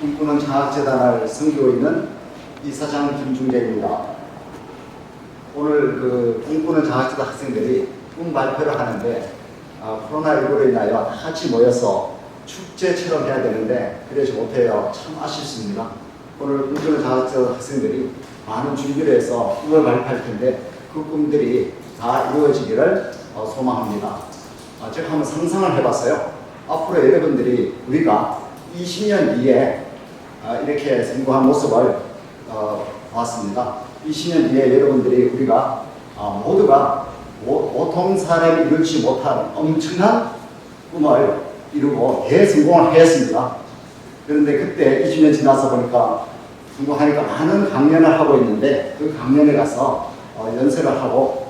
꿈꾸는 장학재단을 섬기고 있는 이사장 김중재입니다. 오늘 그 꿈꾸는 장학재단 학생들이 꿈 발표를 하는데 코로나19로 인하여 다 같이 모여서 축제처럼 해야 되는데 그러지 못해요. 참 아쉽습니다. 오늘 꿈꾸는 장학재단 학생들이 많은 준비를 해서 꿈을 발표할 텐데 그 꿈들이 다 이루어지기를 소망합니다. 제가 한번 상상을 해봤어요. 앞으로 여러분들이 우리가 20년 뒤에 이렇게 성공한 모습을 봤습니다. 20년 뒤에 여러분들이 우리가 모두가 보통 사람이 이루지 못한 엄청난 꿈을 이루고 대성공을 했습니다. 그런데 그때 20년 지나서 보니까 성공하니까 많은 강연을 하고 있는데 그 강연에 가서 연설을 하고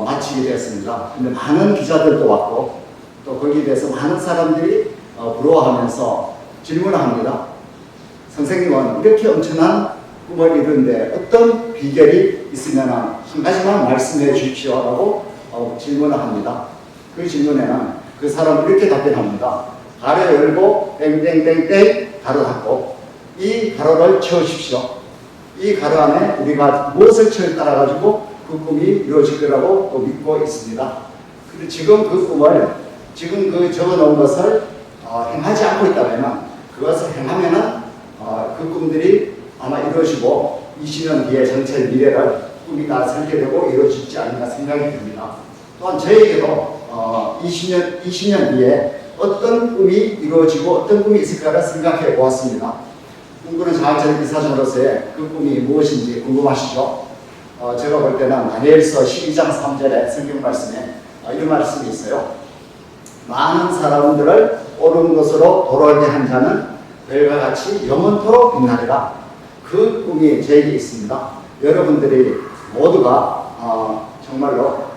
마치게 되었습니다. 근데 많은 기자들도 왔고 또 거기에 대해서 많은 사람들이 부러워하면서 질문을 합니다. 선생님은 이렇게 엄청난 꿈을 이루는데 어떤 비결이 있으면 한 가지만 말씀해 주십시오라고 질문을 합니다. 그 질문에는 그 사람은 이렇게 답변합니다. 가로 열고 땡땡땡땡 가로 닫고 이 가로를 채우십시오. 이 가로 안에 우리가 무엇을 채울 따라 가지고 그 꿈이 이루어질 거라고 또 믿고 있습니다. 근데 지금 그 꿈을 지금 그 적어놓은 것을 행하지 않고 있다면 그것을 행하면은 그 꿈들이 아마 이루어지고 20년 뒤에 전체 미래를 꿈이 다 설계되고 이루어지지 않을까 생각이 듭니다. 또한 저에게도 20년 뒤에 어떤 꿈이 이루어지고 어떤 꿈이 있을까를 생각해 보았습니다. 꿈꾸는 장학재단 이사장으로서의 그 꿈이 무엇인지 궁금하시죠? 제가 볼 때는 다니엘서 12장 3절의 성경 말씀에 이런 말씀이 있어요. 많은 사람들을 옳은 것으로 돌아오게 한 자는 별과 같이 영원토록 빛나리라. 그 꿈이 저에게 있습니다. 여러분들이 모두가 정말로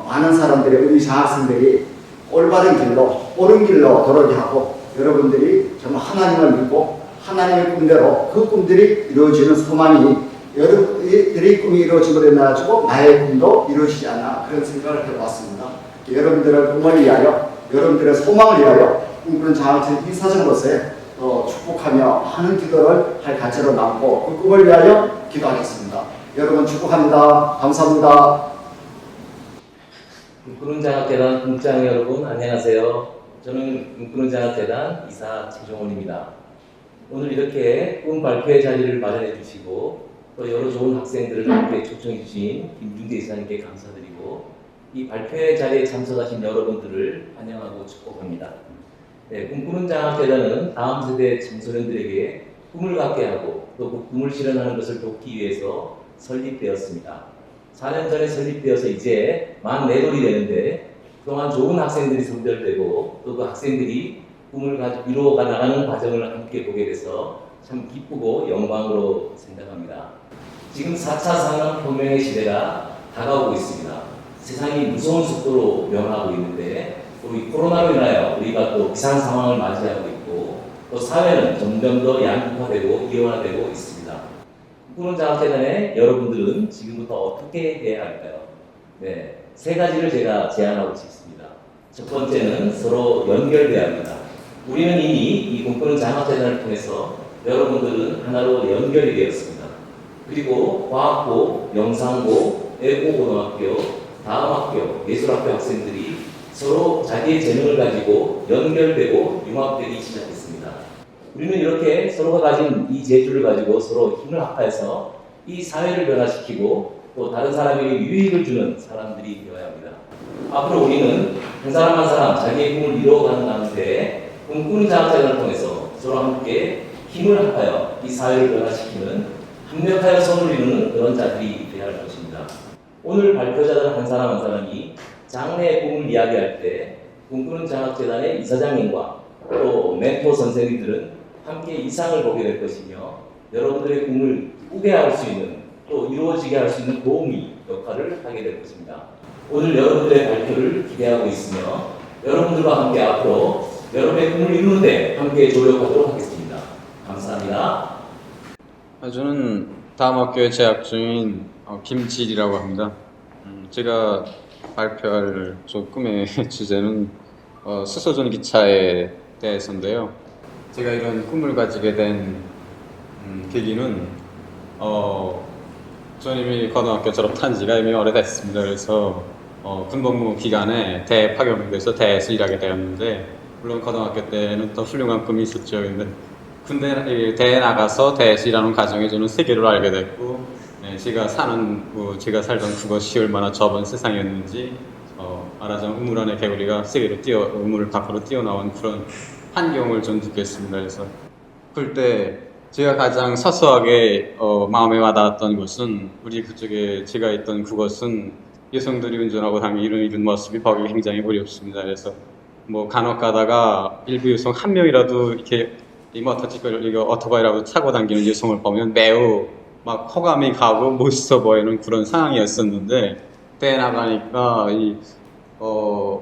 많은 사람들이 우리 장학생들이 올바른 길로 옳은 길로 돌아오게 하고 여러분들이 정말 하나님을 믿고 하나님의 꿈대로 그 꿈들이 이루어지는 소망이 여러분들의 꿈이 이루어지고 나가지고 나의 꿈도 이루어지지 않나 그런 생각을 해봤습니다. 여러분들의 꿈을 위하여 여러분들의 소망을 위하여 꿈꾸는 장학재단 이사장으로서의 축복하며 하는 기도를 할 가치로 남고 그 꿈을 위하여 기도하겠습니다. 여러분 축복합니다. 감사합니다. 꿈꾸는 장학재단 꿈장 여러분 안녕하세요. 저는 꿈꾸는 장학재단 이사 최종원입니다. 오늘 이렇게 꿈 발표의 자리를 마련해 주시고 또 여러 좋은 학생들을 함께 초청해 주신 김중재 이사님께 감사드리고 이 발표의 자리에 참석하신 여러분들을 환영하고 축복합니다. 네, 꿈꾸는 장학재단은 다음 세대 청소년들에게 꿈을 갖게 하고 또 그 꿈을 실현하는 것을 돕기 위해서 설립되었습니다. 4년 전에 설립되어서 이제 만 4돌이 되는데 그동안 좋은 학생들이 선별되고 또 그 학생들이 꿈을 이루어 나가는 과정을 함께 보게 돼서 참 기쁘고 영광으로 생각합니다. 지금 4차 산업혁명의 시대가 다가오고 있습니다. 세상이 무서운 속도로 변화하고 있는데 또 이 코로나로 인하여 우리가 또 비상 상황을 맞이하고 있고 또 사회는 점점 더 양극화되고 이원화되고 있습니다. 꿈꾸는 장학재단의 여러분들은 지금부터 어떻게 해야 할까요? 네, 3가지를 제가 제안하고 싶습니다. 첫 번째는 서로 연결돼야 합니다. 우리는 이미 이 꿈꾸는 장학재단을 통해서 여러분들은 하나로 연결이 되었습니다. 그리고 과학고, 영상고, 애고고등학교, 다음학교, 예술학교 학생들이 서로 자기의 재능을 가지고 연결되고 융합되기 시작했습니다. 우리는 이렇게 서로가 가진 이 재주를 가지고 서로 힘을 합해서 이 사회를 변화시키고 또 다른 사람에게 유익을 주는 사람들이 되어야 합니다. 앞으로 우리는 한 사람 한 사람 자기의 꿈을 이루어가는 가운데 꿈꾸는 장학재단을 통해서 서로 함께 힘을 합하여 이 사회를 변화시키는 합력하여 선을 이루는 그런 자들이 되어야 할 것입니다. 오늘 발표자들 한 사람 한 사람이 장래의 꿈을 이야기할 때 꿈꾸는 장학재단의 이사장님과 또 멘토 선생님들은 함께 이상을 보게 될 것이며 여러분들의 꿈을 꾸게 할 수 있는 또 이루어지게 할 수 있는 도우미 역할을 하게 될 것입니다. 오늘 여러분들의 발표를 기대하고 있으며 여러분들과 함께 앞으로 여러분의 꿈을 이루는데 함께 조력하도록 하겠습니다. 감사합니다. 저는 다음 학교에 재학 중인 김지일이라고 합니다. 제가 발표할 꿈의 주제는 수소전기차에 대해서인데요. 제가 이런 꿈을 가지게 된 계기는 저는 이미 고등학교 졸업한 지가 이미 오래됐습니다. 그래서 군복무 기간에 대에 파견돼서 대에서 일하게 되었는데, 물론 고등학교 때는 또 훌륭한 꿈이 있었죠. 근데 대에 나가서 대에서 일하는 과정에 저는 세계를 알게 됐고, 제가 살던 그것이 얼마나 좁은 세상이었는지 말하자면 우물 안의 개구리가 우물 밖으로 뛰어나온 그런 환경을 좀 느꼈습니다. 그래서 그때 제가 가장 서서하게 마음에 와닿았던 것은, 우리 그쪽에 제가 있던 그것은 여성들이 운전하고 다니는 이런 모습이 보기 굉장히 어렵습니다. 그래서 뭐 간혹 가다가 일부 여성 한 명이라도 이렇게 이 오토바이라도 타고 다니는 여성을 보면 매우 막 호감이 가고 멋있어 보이는 그런 상황이었었는데, 때에 나가니까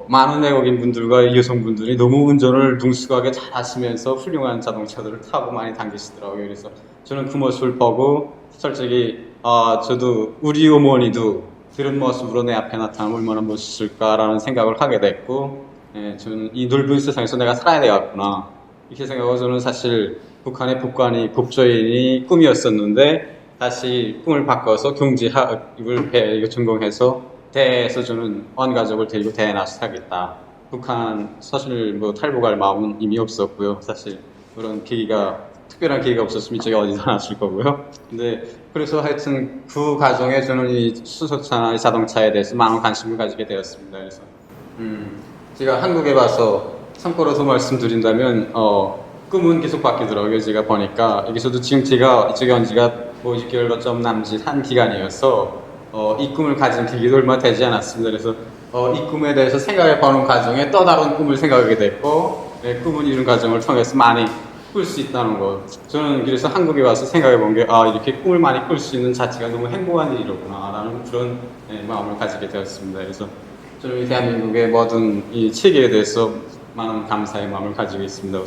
많은 외국인 분들과 여성분들이 너무 운전을 능숙하게 잘 하시면서 훌륭한 자동차들을 타고 많이 다니시더라고요. 그래서 저는 그 모습을 보고 솔직히 저도 우리 어머니도 그런 모습으로 내 앞에 나타나면 얼마나 멋있을까라는 생각을 하게 됐고, 저는 이 넓은 세상에서 내가 살아야 되겠구나 이렇게 생각하고, 저는 사실 북한의 국조인이 꿈이었었는데 다시 꿈을 바꿔서 경제학을 전공해서 대에서 저는 온 가족을 데리고 대에 나서 살겠다. 북한 사실 뭐 탈북할 마음은 이미 없었고요. 사실 그런 특별한 계기가 없었으면 이쪽에 어디서 나왔을 거고요. 근데 그래서 하여튼 그 과정에 저는 이 수소차나 자동차에 대해서 많은 관심을 가지게 되었습니다. 그래서 제가 한국에 와서 참고로 말씀드린다면 꿈은 계속 바뀌더라고요. 제가 보니까 여기서도 지금 제가 이쪽에 온 지가 50개월도 좀 남짓한 기간이어서 이 꿈을 가진 계기도 얼마 되지 않았습니다. 그래서 이 꿈에 대해서 생각해 보는 과정에 또 다른 꿈을 생각하게 됐고, 꿈을 이룬 과정을 통해서 많이 꿀 수 있다는 것. 저는 그래서 한국에 와서 생각해 본 게 이렇게 꿈을 많이 꿀 수 있는 자체가 너무 행복한 일이로구나 라는 그런 마음을 가지게 되었습니다. 그래서 저는 이 대한민국의 모든 이 체계에 대해서 많은 감사의 마음을 가지고 있습니다.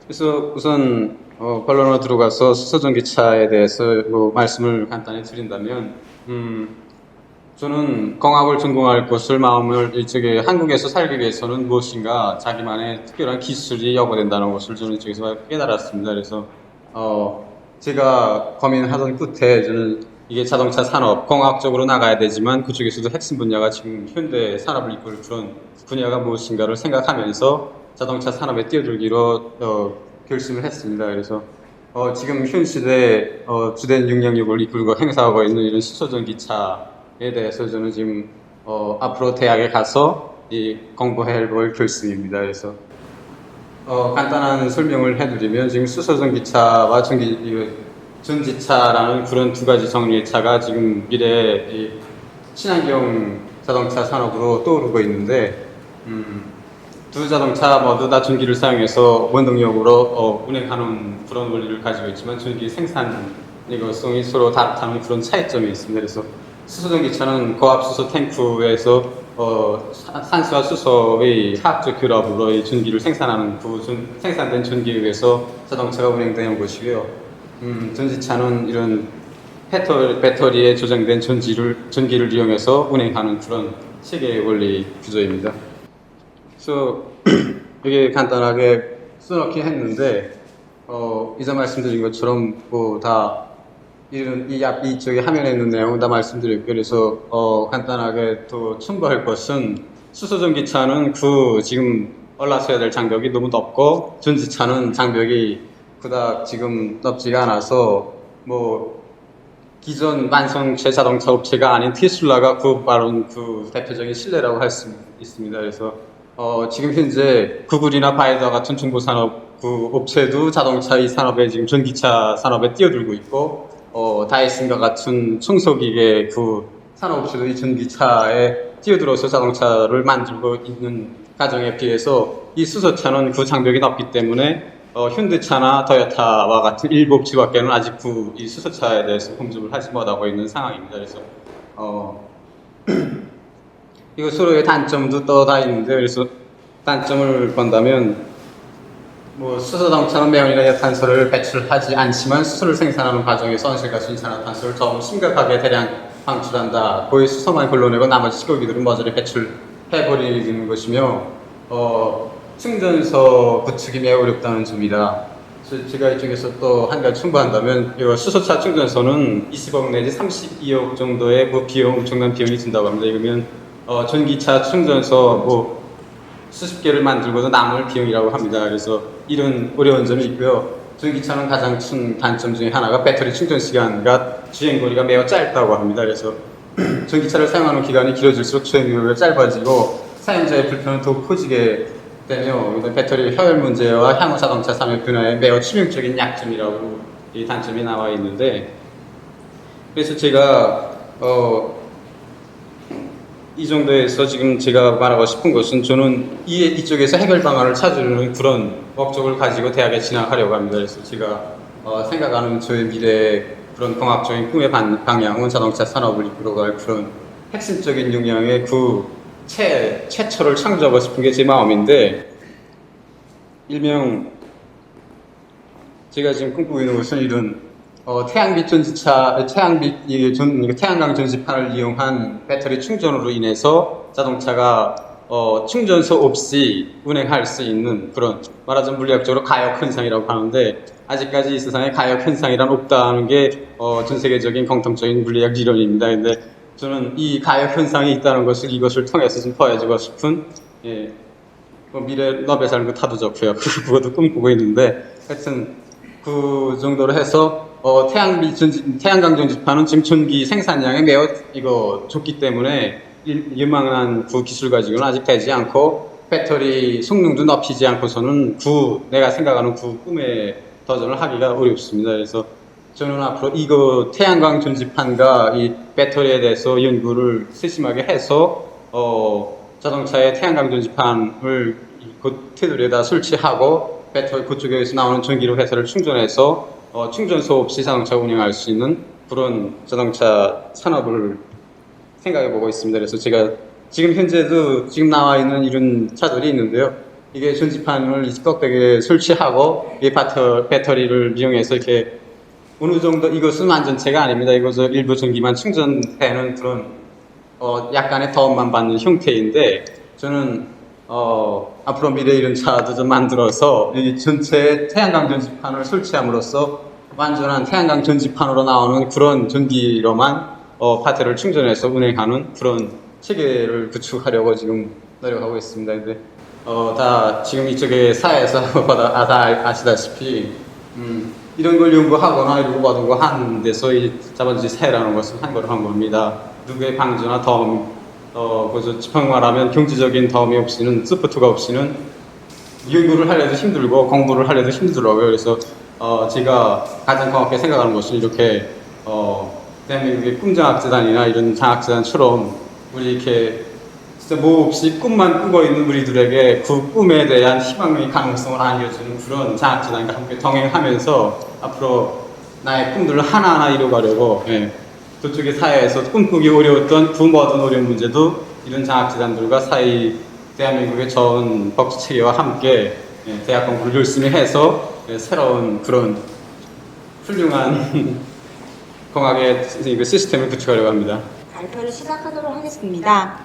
그래서 우선 본론으로 들어가서 수소전기차에 대해서 말씀을 간단히 드린다면, 저는 공학을 전공할 것을 마음을 이쪽에 한국에서 살기 위해서는 무엇인가 자기만의 특별한 기술이 요구된다는 것을 저는 이쪽에서 깨달았습니다. 그래서 제가 고민하던 끝에 저는 이게 자동차 산업 공학적으로 나가야 되지만 그쪽에서도 핵심 분야가 지금 현대 산업을 이끌 그런 분야가 무엇인가를 생각하면서 자동차 산업에 뛰어들기로 결심을 했습니다. 그래서 지금 현 시대 주된 영향력을 이끌고 행사하고 있는 이런 수소전기차에 대해서 저는 지금 앞으로 대학에 가서 공부해 볼 결심입니다. 그래서 간단한 설명을 해드리면, 지금 수소전기차와 전지차라는 그런 두 가지 종류의 차가 지금 미래의 친환경 자동차 산업으로 떠오르고 있는데, 두 자동차 모두 다 전기를 사용해서 원동력으로 운행하는 그런 원리를 가지고 있지만 전기 생산 이것성이 서로 다르다는 그런 차이점이 있습니다. 그래서 수소전기차는 고압수소 탱크에서 산소와 수소의 화학적 결합으로 이 전기를 생산하는 생산된 전기에 의해서 자동차가 운행되는 것이고요. 전지차는 이런 배터리에 조정된 전기를 이용해서 운행하는 그런 체계의 원리 구조입니다. 그래서 이게 간단하게 써놓긴 했는데, 이전 말씀드린 것처럼 이쪽에 화면에 있는 내용은 다 말씀드렸고, 그래서 간단하게 또 첨부할 것은, 수소전기차는 지금 올라서야 될 장벽이 너무 높고, 전지차는 장벽이 그닥 지금 높지가 않아서 기존 완성체 자동차 업체가 아닌 테슬라가 바로 대표적인 신뢰라고 할 수 있습니다. 그래서 지금 현재 구글이나 바이더 같은 중고산업 업체도 자동차 이 산업에 지금 전기차 산업에 뛰어들고 있고, 다이슨과 같은 청소기계 산업업체도 이 전기차에 뛰어들어서 자동차를 만들고 있는 가정에 비해서 이 수소차는 장벽이 높기 때문에 현대차나 토요타와 같은 일부 업체밖에는 아직 이 수소차에 대해서 공급을 하지 못하고 있는 상황입니다. 그래서 이거 서로의 단점도 또 다 있는데, 그래서 단점을 본다면 수소자동차는 매연이나 탄소를 배출하지 않지만 수소를 생산하는 과정에서 온실가스 이산화탄소를 조금 심각하게 대량 방출한다. 거의 수소만 걸러내고 나머지 시고기들은 머저리 배출해버리는 것이며 충전소 구축이 매우 어렵다는 점이다. 그래서 제가 이쪽에서 또 한 가지 충고한다면 이 수소차 충전소는 20억 내지 32억 정도의 그 비용, 엄청난 비용이 든다고 합니다. 이러면 전기차 충전소 수십 개를 만들고도 남을 비용이라고 합니다. 그래서 이런 어려운 점이 있고요. 전기차는 가장 큰 단점 중에 하나가 배터리 충전 시간과 주행거리가 매우 짧다고 합니다. 그래서 전기차를 사용하는 기간이 길어질수록 주행거리가 짧아지고 사용자의 불편은 더욱 커지게 되며 배터리 효율 문제와 향후 자동차 산업 변화에 매우 치명적인 약점이라고 이 단점이 나와 있는데, 그래서 제가 이 정도에서 지금 제가 말하고 싶은 것은 저는 이쪽에서 해결 방안을 찾으려는 그런 목적을 가지고 대학에 진학하려고 합니다. 그래서 제가 생각하는 저의 미래의 그런 공학적인 꿈의 방향은 자동차 산업을 이끌어갈 그런 핵심적인 역량의 그 최초를 창조하고 싶은 게 제 마음인데, 일명 제가 지금 꿈꾸고 있는 것은 이런 태양빛 전지차, 태양광 전지판을 이용한 배터리 충전으로 인해서 자동차가 충전소 없이 운행할 수 있는 그런, 말하자면 물리학적으로 가역 현상이라고 하는데, 아직까지 이 세상에 가역 현상이란 없다는 게 전 세계적인 공통적인 물리학理論입니다. 근데 저는 이 가역 현상이 있다는 것을 이것을 통해서 좀 보여주고 싶은 미래 노벨상 타도 좋고요. 그것도 꿈꾸고 있는데, 하여튼 그 정도로 해서 태양광 전지판은 지금 전기 생산량이 매우 좋기 때문에 유망한 그 기술 가지고는 아직 되지 않고 배터리 성능도 높이지 않고서는 내가 생각하는 그 꿈에 도전을 하기가 어렵습니다. 그래서 저는 앞으로 이거 태양광 전지판과 이 배터리에 대해서 연구를 세심하게 해서 자동차의 태양광 전지판을 그 테두리에다 설치하고 배터리 그쪽에서 나오는 전기로 회사를 충전해서 충전소 없이 자동차 운행할 수 있는 그런 자동차 산업을 생각해 보고 있습니다. 그래서 제가 지금 현재도 지금 나와 있는 이런 차들이 있는데요. 이게 전지판을 껍데기에 설치하고 이 배터리를 이용해서 이렇게 어느 정도, 이것은 완전체가 아닙니다. 이것은 일부 전기만 충전되는 그런 약간의 도움만 받는 형태인데, 저는 앞으로 미래 이런 차도 좀 만들어서 이 전체 태양광 전지판을 설치함으로써 완전한 태양광 전지판으로 나오는 그런 전기로만 배터리를 충전해서 운행하는 그런 체계를 구축하려고 지금 노력하고 있습니다. 근데 다 지금 이쪽에 사회에서 다 아시다시피 이런 걸 연구하거나 연구받은 거 하는 데서 이 자본주의 사회라는 것은 한 겁니다. 누구의 방조나 도움, 그래서 지평 말하면 경제적인 도움이 없이는, 서포트가 없이는 연구를 하려도 힘들고 공부를 하려도 힘들어요. 그래서 제가 가장 고맙게 생각하는 것은 이렇게 대한민국의 꿈장학재단이나 이런 장학재단처럼 우리 이렇게 진짜 뭐 없이 꿈만 꾸고 있는 우리들에게 그 꿈에 대한 희망의 가능성을 알려주는 그런 장학재단과 함께 동행하면서 앞으로 나의 꿈들을 하나하나 이뤄가려고, 저쪽의 사회에서 꿈꾸기 어려웠던 그 모든 어려운 문제도 이런 장학재단들과 대한민국의 좋은 복지체계와 함께 대학 공부를 열심히 해서 새로운 그런 훌륭한 공학의 시스템을 구축하려고 합니다. 발표를 시작하도록 하겠습니다.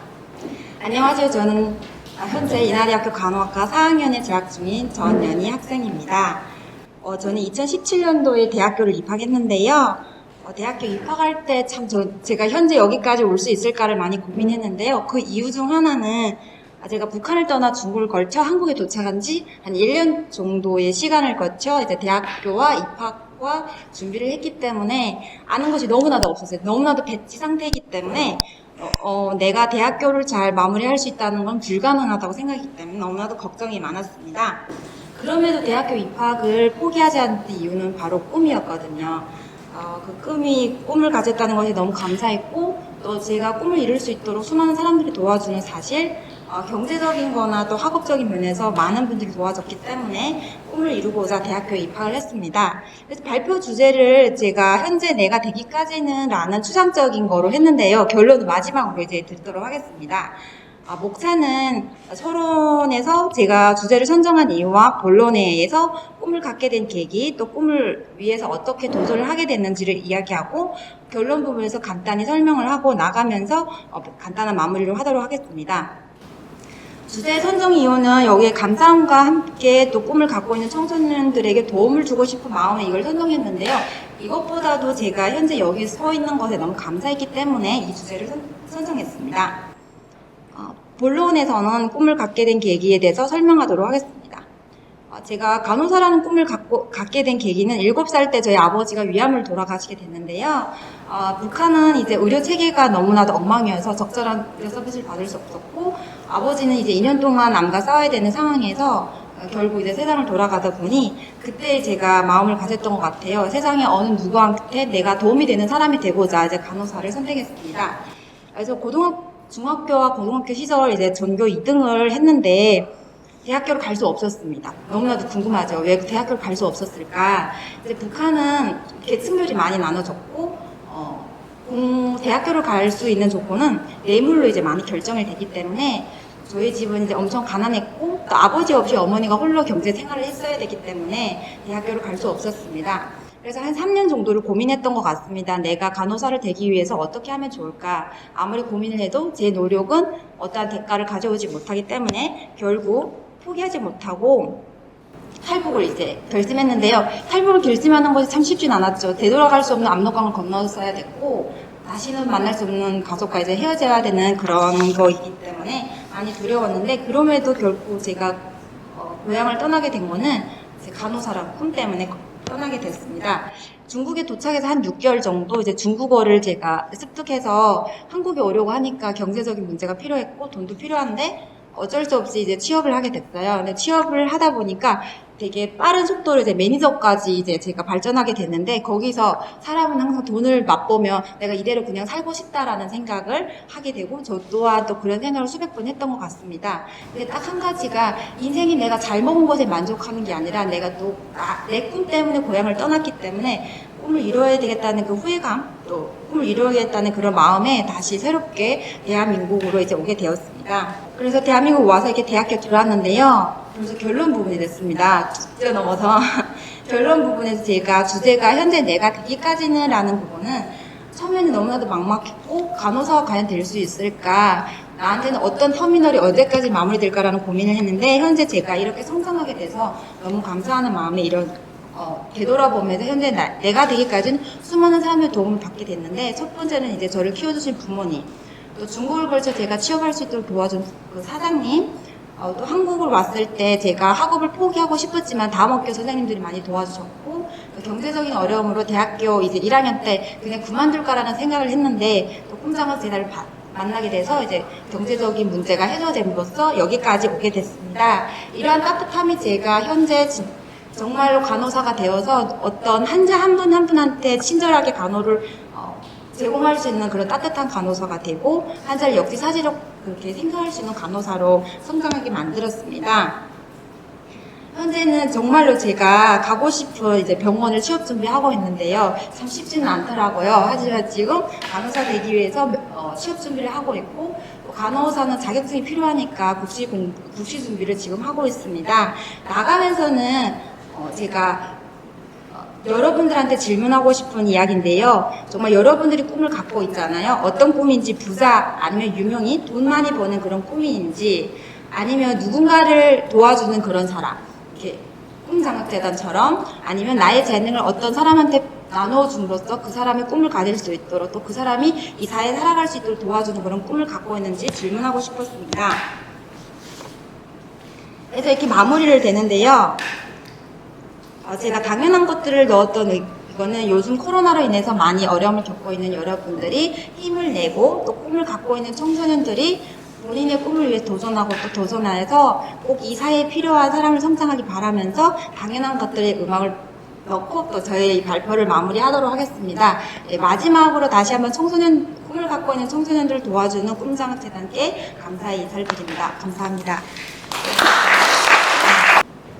안녕하세요. 저는 현재 인하대학교 간호학과 4학년에 재학 중인 전연희 학생입니다. 저는 2017년도에 대학교를 입학했는데요. 대학교 입학할 때 참 제가 현재 여기까지 올 수 있을까를 많이 고민했는데요. 그 이유 중 하나는 제가 북한을 떠나 중국을 걸쳐 한국에 도착한 지 한 1년 정도의 시간을 거쳐 이제 대학교와 입학과 준비를 했기 때문에 아는 것이 너무나도 없었어요. 너무나도 배치 상태이기 때문에 내가 대학교를 잘 마무리할 수 있다는 건 불가능하다고 생각했기 때문에 너무나도 걱정이 많았습니다. 그럼에도 대학교 입학을 포기하지 않는 이유는 바로 꿈이었거든요. 꿈을 가졌다는 것이 너무 감사했고, 또 제가 꿈을 이룰 수 있도록 수많은 사람들이 도와주는 사실, 경제적인 거나 또 학업적인 면에서 많은 분들이 도와줬기 때문에 꿈을 이루고자 대학교에 입학을 했습니다. 그래서 발표 주제를 제가 현재 내가 되기까지는 라는 추상적인 거로 했는데요. 결론은 마지막으로 이제 듣도록 하겠습니다. 목차는 서론에서 제가 주제를 선정한 이유와 본론에 의해서 꿈을 갖게 된 계기, 또 꿈을 위해서 어떻게 도전을 하게 됐는지를 이야기하고 결론 부분에서 간단히 설명을 하고 나가면서 간단한 마무리를 하도록 하겠습니다. 주제 선정 이유는 여기에 감사함과 함께 또 꿈을 갖고 있는 청소년들에게 도움을 주고 싶은 마음에 이걸 선정했는데요. 이것보다도 제가 현재 여기 서 있는 것에 너무 감사했기 때문에 이 주제를 선정했습니다. 본론에서는 꿈을 갖게 된 계기에 대해서 설명하도록 하겠습니다. 제가 간호사라는 꿈을 갖게 된 계기는 7살 때 저희 아버지가 위암을 돌아가시게 됐는데요. 북한은 이제 의료 체계가 너무나도 엉망이어서 적절한 의료 서비스를 받을 수 없었고, 아버지는 이제 2년 동안 암과 싸워야 되는 상황에서 결국 이제 세상을 돌아가다 보니 그때 제가 마음을 가졌던 것 같아요. 세상에 어느 누구한테 내가 도움이 되는 사람이 되고자 이제 간호사를 선택했습니다. 그래서 중학교와 고등학교 시절 이제 전교 2등을 했는데 대학교를 갈 수 없었습니다. 너무나도 궁금하죠. 왜 대학교를 갈 수 없었을까? 이제 북한은 계층별이 많이 나눠졌고, 대학교를 갈 수 있는 조건은 뇌물로 이제 많이 결정이 되기 때문에 저희 집은 이제 엄청 가난했고, 또 아버지 없이 어머니가 홀로 경제 생활을 했어야 되기 때문에 대학교를 갈 수 없었습니다. 그래서 한 3년 정도를 고민했던 것 같습니다. 내가 간호사를 되기 위해서 어떻게 하면 좋을까? 아무리 고민을 해도 제 노력은 어떠한 대가를 가져오지 못하기 때문에 결국 포기하지 못하고 탈북을 이제 결심했는데요. 탈북을 결심하는 것이 참 쉽진 않았죠. 되돌아갈 수 없는 압록강을 건너서야 됐고, 다시는 만날 수 없는 가족과 이제 헤어져야 되는 그런 거이기 때문에 많이 두려웠는데, 그럼에도 결국 제가 고향을 떠나게 된 거는 제 간호사라는 꿈 때문에 떠나게 됐습니다. 중국에 도착해서 한 6개월 정도 이제 중국어를 제가 습득해서 한국에 오려고 하니까 경제적인 문제가 필요했고 돈도 필요한데 어쩔 수 없이 이제 취업을 하게 됐어요. 근데 취업을 하다 보니까 되게 빠른 속도로 이제 매니저까지 이제 제가 발전하게 됐는데, 거기서 사람은 항상 돈을 맛보면 내가 이대로 그냥 살고 싶다라는 생각을 하게 되고, 저 또한 또 그런 생각을 수백 번 했던 것 같습니다. 근데 딱 한 가지가, 인생이 내가 잘 먹은 것에 만족하는 게 아니라 내가 또 내 꿈 때문에 고향을 떠났기 때문에 꿈을 이뤄야 되겠다는 그 후회감, 또 꿈을 이루겠다는 그런 마음에 다시 새롭게 대한민국으로 이제 오게 되었습니다. 그래서 대한민국 와서 이렇게 대학교 들어왔는데요. 그래서 결론 부분이 됐습니다. 뛰어넘어서 결론 부분에서 제가 주제가 현재 내가 되기까지는 라는 부분은 처음에는 너무나도 막막했고, 간호사가 과연 될 수 있을까? 나한테는 어떤 터미널이 언제까지 마무리될까라는 고민을 했는데, 현재 제가 이렇게 성장하게 돼서 너무 감사하는 마음에 이런 되돌아보면서 현재 내가 되기까지는 수많은 사람의 도움을 받게 됐는데, 첫 번째는 이제 저를 키워주신 부모님, 또 중국을 걸쳐 제가 취업할 수 있도록 도와준 그 사장님, 또 한국을 왔을 때 제가 학업을 포기하고 싶었지만 다음학교 선생님들이 많이 도와주셨고, 경제적인 어려움으로 대학교 이제 1학년 때 그냥 그만둘까라는 생각을 했는데, 또 꿈장원 제자를 만나게 돼서 이제 경제적인 문제가 해소됨으로써 여기까지 오게 됐습니다. 이러한 따뜻함이 제가 현재 정말로 간호사가 되어서 어떤 환자 한 분 한 분한테 친절하게 간호를 제공할 수 있는 그런 따뜻한 간호사가 되고, 환자를 역지사지로 그렇게 생각할 수 있는 간호사로 성장하게 만들었습니다. 현재는 정말로 제가 가고 싶은 이제 병원을 취업 준비하고 있는데요. 참 쉽지는 않더라고요. 하지만 지금 간호사 되기 위해서 취업 준비를 하고 있고, 또 간호사는 자격증이 필요하니까 국시 준비를 지금 하고 있습니다. 나가면서는 제가 여러분들한테 질문하고 싶은 이야기인데요. 정말 여러분들이 꿈을 갖고 있잖아요. 어떤 꿈인지, 부자 아니면 유명인, 돈 많이 버는 그런 꿈인지, 아니면 누군가를 도와주는 그런 사람, 이렇게 꿈장학재단처럼, 아니면 나의 재능을 어떤 사람한테 나눠줌으로써 그 사람의 꿈을 가질 수 있도록, 또 그 사람이 이 사회에 살아갈 수 있도록 도와주는 그런 꿈을 갖고 있는지 질문하고 싶었습니다. 그래서 이렇게 마무리를 되는데요. 제가 당연한 것들을 넣었던 이거는 요즘 코로나로 인해서 많이 어려움을 겪고 있는 여러분들이 힘을 내고, 또 꿈을 갖고 있는 청소년들이 본인의 꿈을 위해 도전하고 또 도전해서 꼭 이 사회에 필요한 사람을 성장하기 바라면서 당연한 것들의 음악을 넣고 또 저희 발표를 마무리하도록 하겠습니다. 마지막으로 다시 한번 꿈을 갖고 있는 청소년들을 도와주는 꿈장학재단께 감사의 인사를 드립니다. 감사합니다.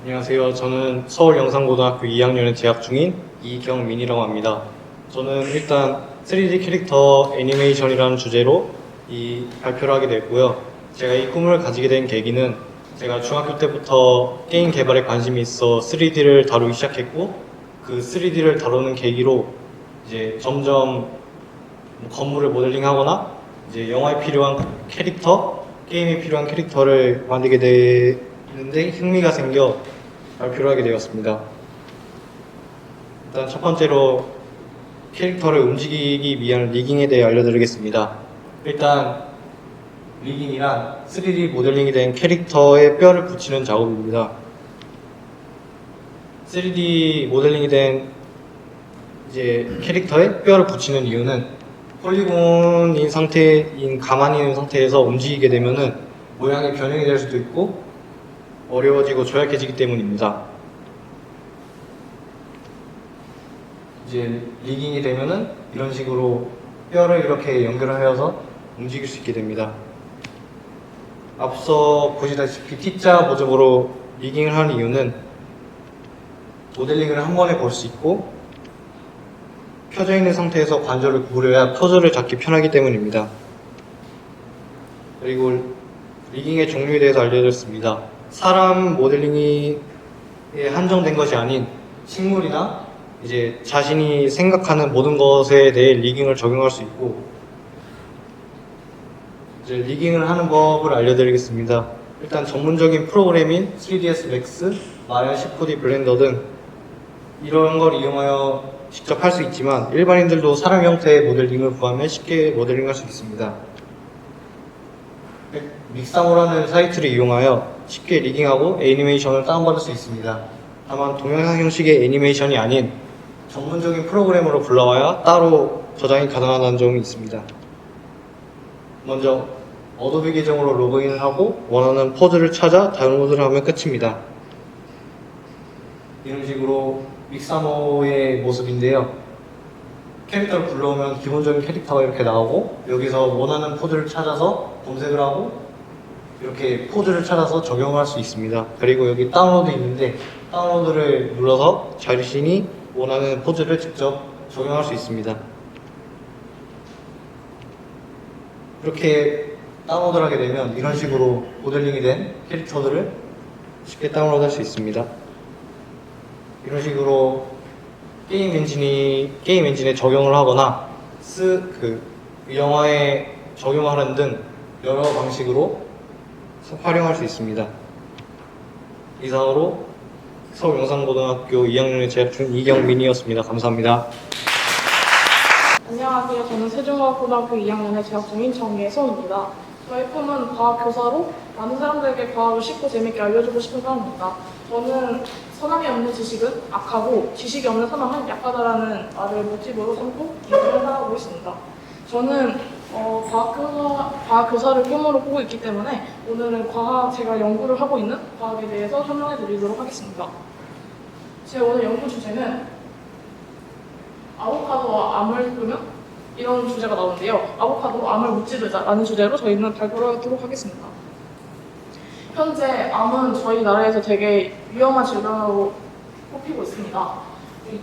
안녕하세요. 저는 서울영상고등학교 2학년에 재학 중인 이경민이라고 합니다. 저는 일단 3D 캐릭터 애니메이션이라는 주제로 이 발표를 하게 됐고요. 제가 이 꿈을 가지게 된 계기는 제가 중학교 때부터 게임 개발에 관심이 있어 3D를 다루기 시작했고 그 3D를 다루는 계기로 이제 점점 건물을 모델링하거나 이제 영화에 필요한 캐릭터, 게임에 필요한 캐릭터를 만들게 되는데 흥미가 생겨 발표를 하게 되었습니다. 일단 첫 번째로 캐릭터를 움직이기 위한 리깅에 대해 알려드리겠습니다. 일단 리깅이란 3D 모델링이 된 캐릭터에 뼈를 붙이는 작업입니다. 3D 모델링이 된 이제 캐릭터에 뼈를 붙이는 이유는 폴리곤인 상태인 가만히 있는 상태에서 움직이게 되면은 모양이 변형이 될 수도 있고 어려워지고 조약해지기 때문입니다. 이제 리깅이 되면은 이런 식으로 뼈를 이렇게 연결하여서 움직일 수 있게 됩니다. 앞서 보시다시피 T자 모습으로 리깅을 하는 이유는 모델링을 한 번에 볼 수 있고 펴져 있는 상태에서 관절을 구부려야 포즈를 잡기 편하기 때문입니다. 그리고 리깅의 종류에 대해서 알려드렸습니다. 사람 모델링이 한정된 것이 아닌 식물이나 이제 자신이 생각하는 모든 것에 대해 리깅을 적용할 수 있고 이제 리깅을 하는 법을 알려드리겠습니다. 일단 전문적인 프로그램인 3ds Max, 마야 19D 블렌더 등 이런 걸 이용하여 직접 할 수 있지만 일반인들도 사람 형태의 모델링을 구하면 쉽게 모델링할 수 있습니다. 믹사모라는 사이트를 이용하여 쉽게 리깅하고 애니메이션을 다운받을 수 있습니다. 다만 동영상 형식의 애니메이션이 아닌 전문적인 프로그램으로 불러와야 따로 저장이 가능하다는 점이 있습니다. 먼저 어도비 계정으로 로그인을 하고 원하는 포즈를 찾아 다운로드를 하면 끝입니다. 이런 식으로 믹사모의 모습인데요. 캐릭터를 불러오면 기본적인 캐릭터가 이렇게 나오고 여기서 원하는 포즈를 찾아서 검색을 하고 이렇게 포즈를 찾아서 적용할 수 있습니다. 그리고 여기 다운로드 있는데 다운로드를 눌러서 자신이 원하는 포즈를 직접 적용할 수 있습니다. 이렇게 다운로드를 하게 되면 이런 식으로 모델링이 된 캐릭터들을 쉽게 다운로드 할 수 있습니다. 이런 식으로 게임 엔진에 적용을 하거나 영화에 적용하는 등 여러 방식으로 활용할 수 있습니다. 이상으로 서울영상고등학교 2학년에 재학 중 이경민이었습니다. 감사합니다. 안녕하세요. 저는 세종과학고등학교 2학년에 재학 중인 정예선입니다. 저의 꿈은 과학교사로 많은 사람들에게 과학을 쉽고 재밌게 알려주고 싶은 사람입니다. 저는 선함이 없는 지식은 악하고 지식이 없는 선함은 약하다라는 말을 모티브로 삼고 일을 살아가고 있습니다. 저는 과학교사를 꿈으로 꾸고 있기 때문에 오늘은 제가 연구를 하고 있는 과학에 대해서 설명해 드리도록 하겠습니다. 제 오늘 연구 주제는 아보카도와 암을 끄면 이런 주제가 나오는데요. 아보카도로 암을 무찌르자라는 주제로 저희는 발표를 하도록 하겠습니다. 현재 암은 저희 나라에서 되게 위험한 질병으로 꼽히고 있습니다.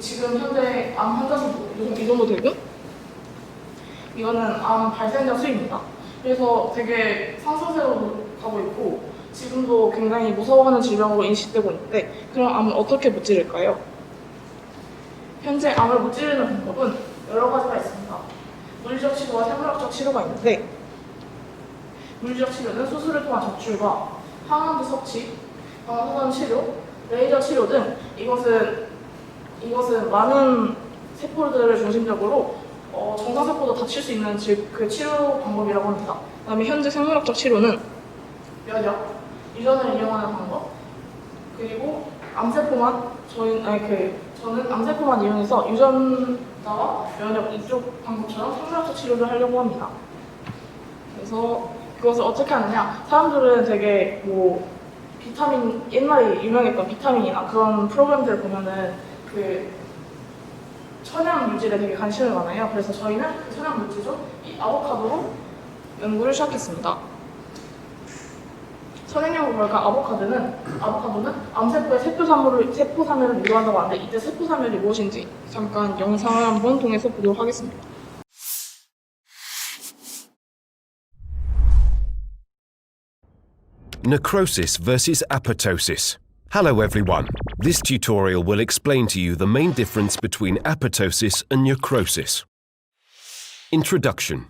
지금 현재 암 환자 수 이 정도 되고 이거는 암 발생자 수입니다. 그래서 되게 상승세로 가고 있고 지금도 굉장히 무서워하는 질병으로 인식되고 있는데 그럼 암은 어떻게 무찌를까요? 현재 암을 무찌르는 방법은 여러 가지가 있습니다. 물리적 치료와 생물학적 치료가 있는데 물리적 치료는 수술을 통한 적출과 항암제 섭취, 방사선 치료, 레이저 치료 등 이것은 많은 세포들을 중심적으로 정상세포도 다칠 수 있는 그 치료 방법이라고 합니다. 그다음에 현재 생물학적 치료는 면역, 유전을 이용하는 방법, 그리고 저는 암세포만 이용해서 유전자와 면역 이쪽 방법처럼 생물학적 치료를 하려고 합니다. 그래서 그것을 어떻게 하느냐? 사람들은 되게 비타민 옛날에 유명했던 비타민이나 그런 프로그램들을 보면은 그 천연 물질에 되게 관심이 많아요. 그래서 저희는 그 천연 물질로 이 아보카도로 연구를 시작했습니다. 선행 연구 결과 아보카도는 암세포의 세포사멸을 유도한다고 하는데 이때 세포사멸이 무엇인지 잠깐 영상을 한번 통해서 보도록 하겠습니다. Necrosis versus apoptosis. Hello everyone. This tutorial will explain to you the main difference between apoptosis and necrosis. Introduction.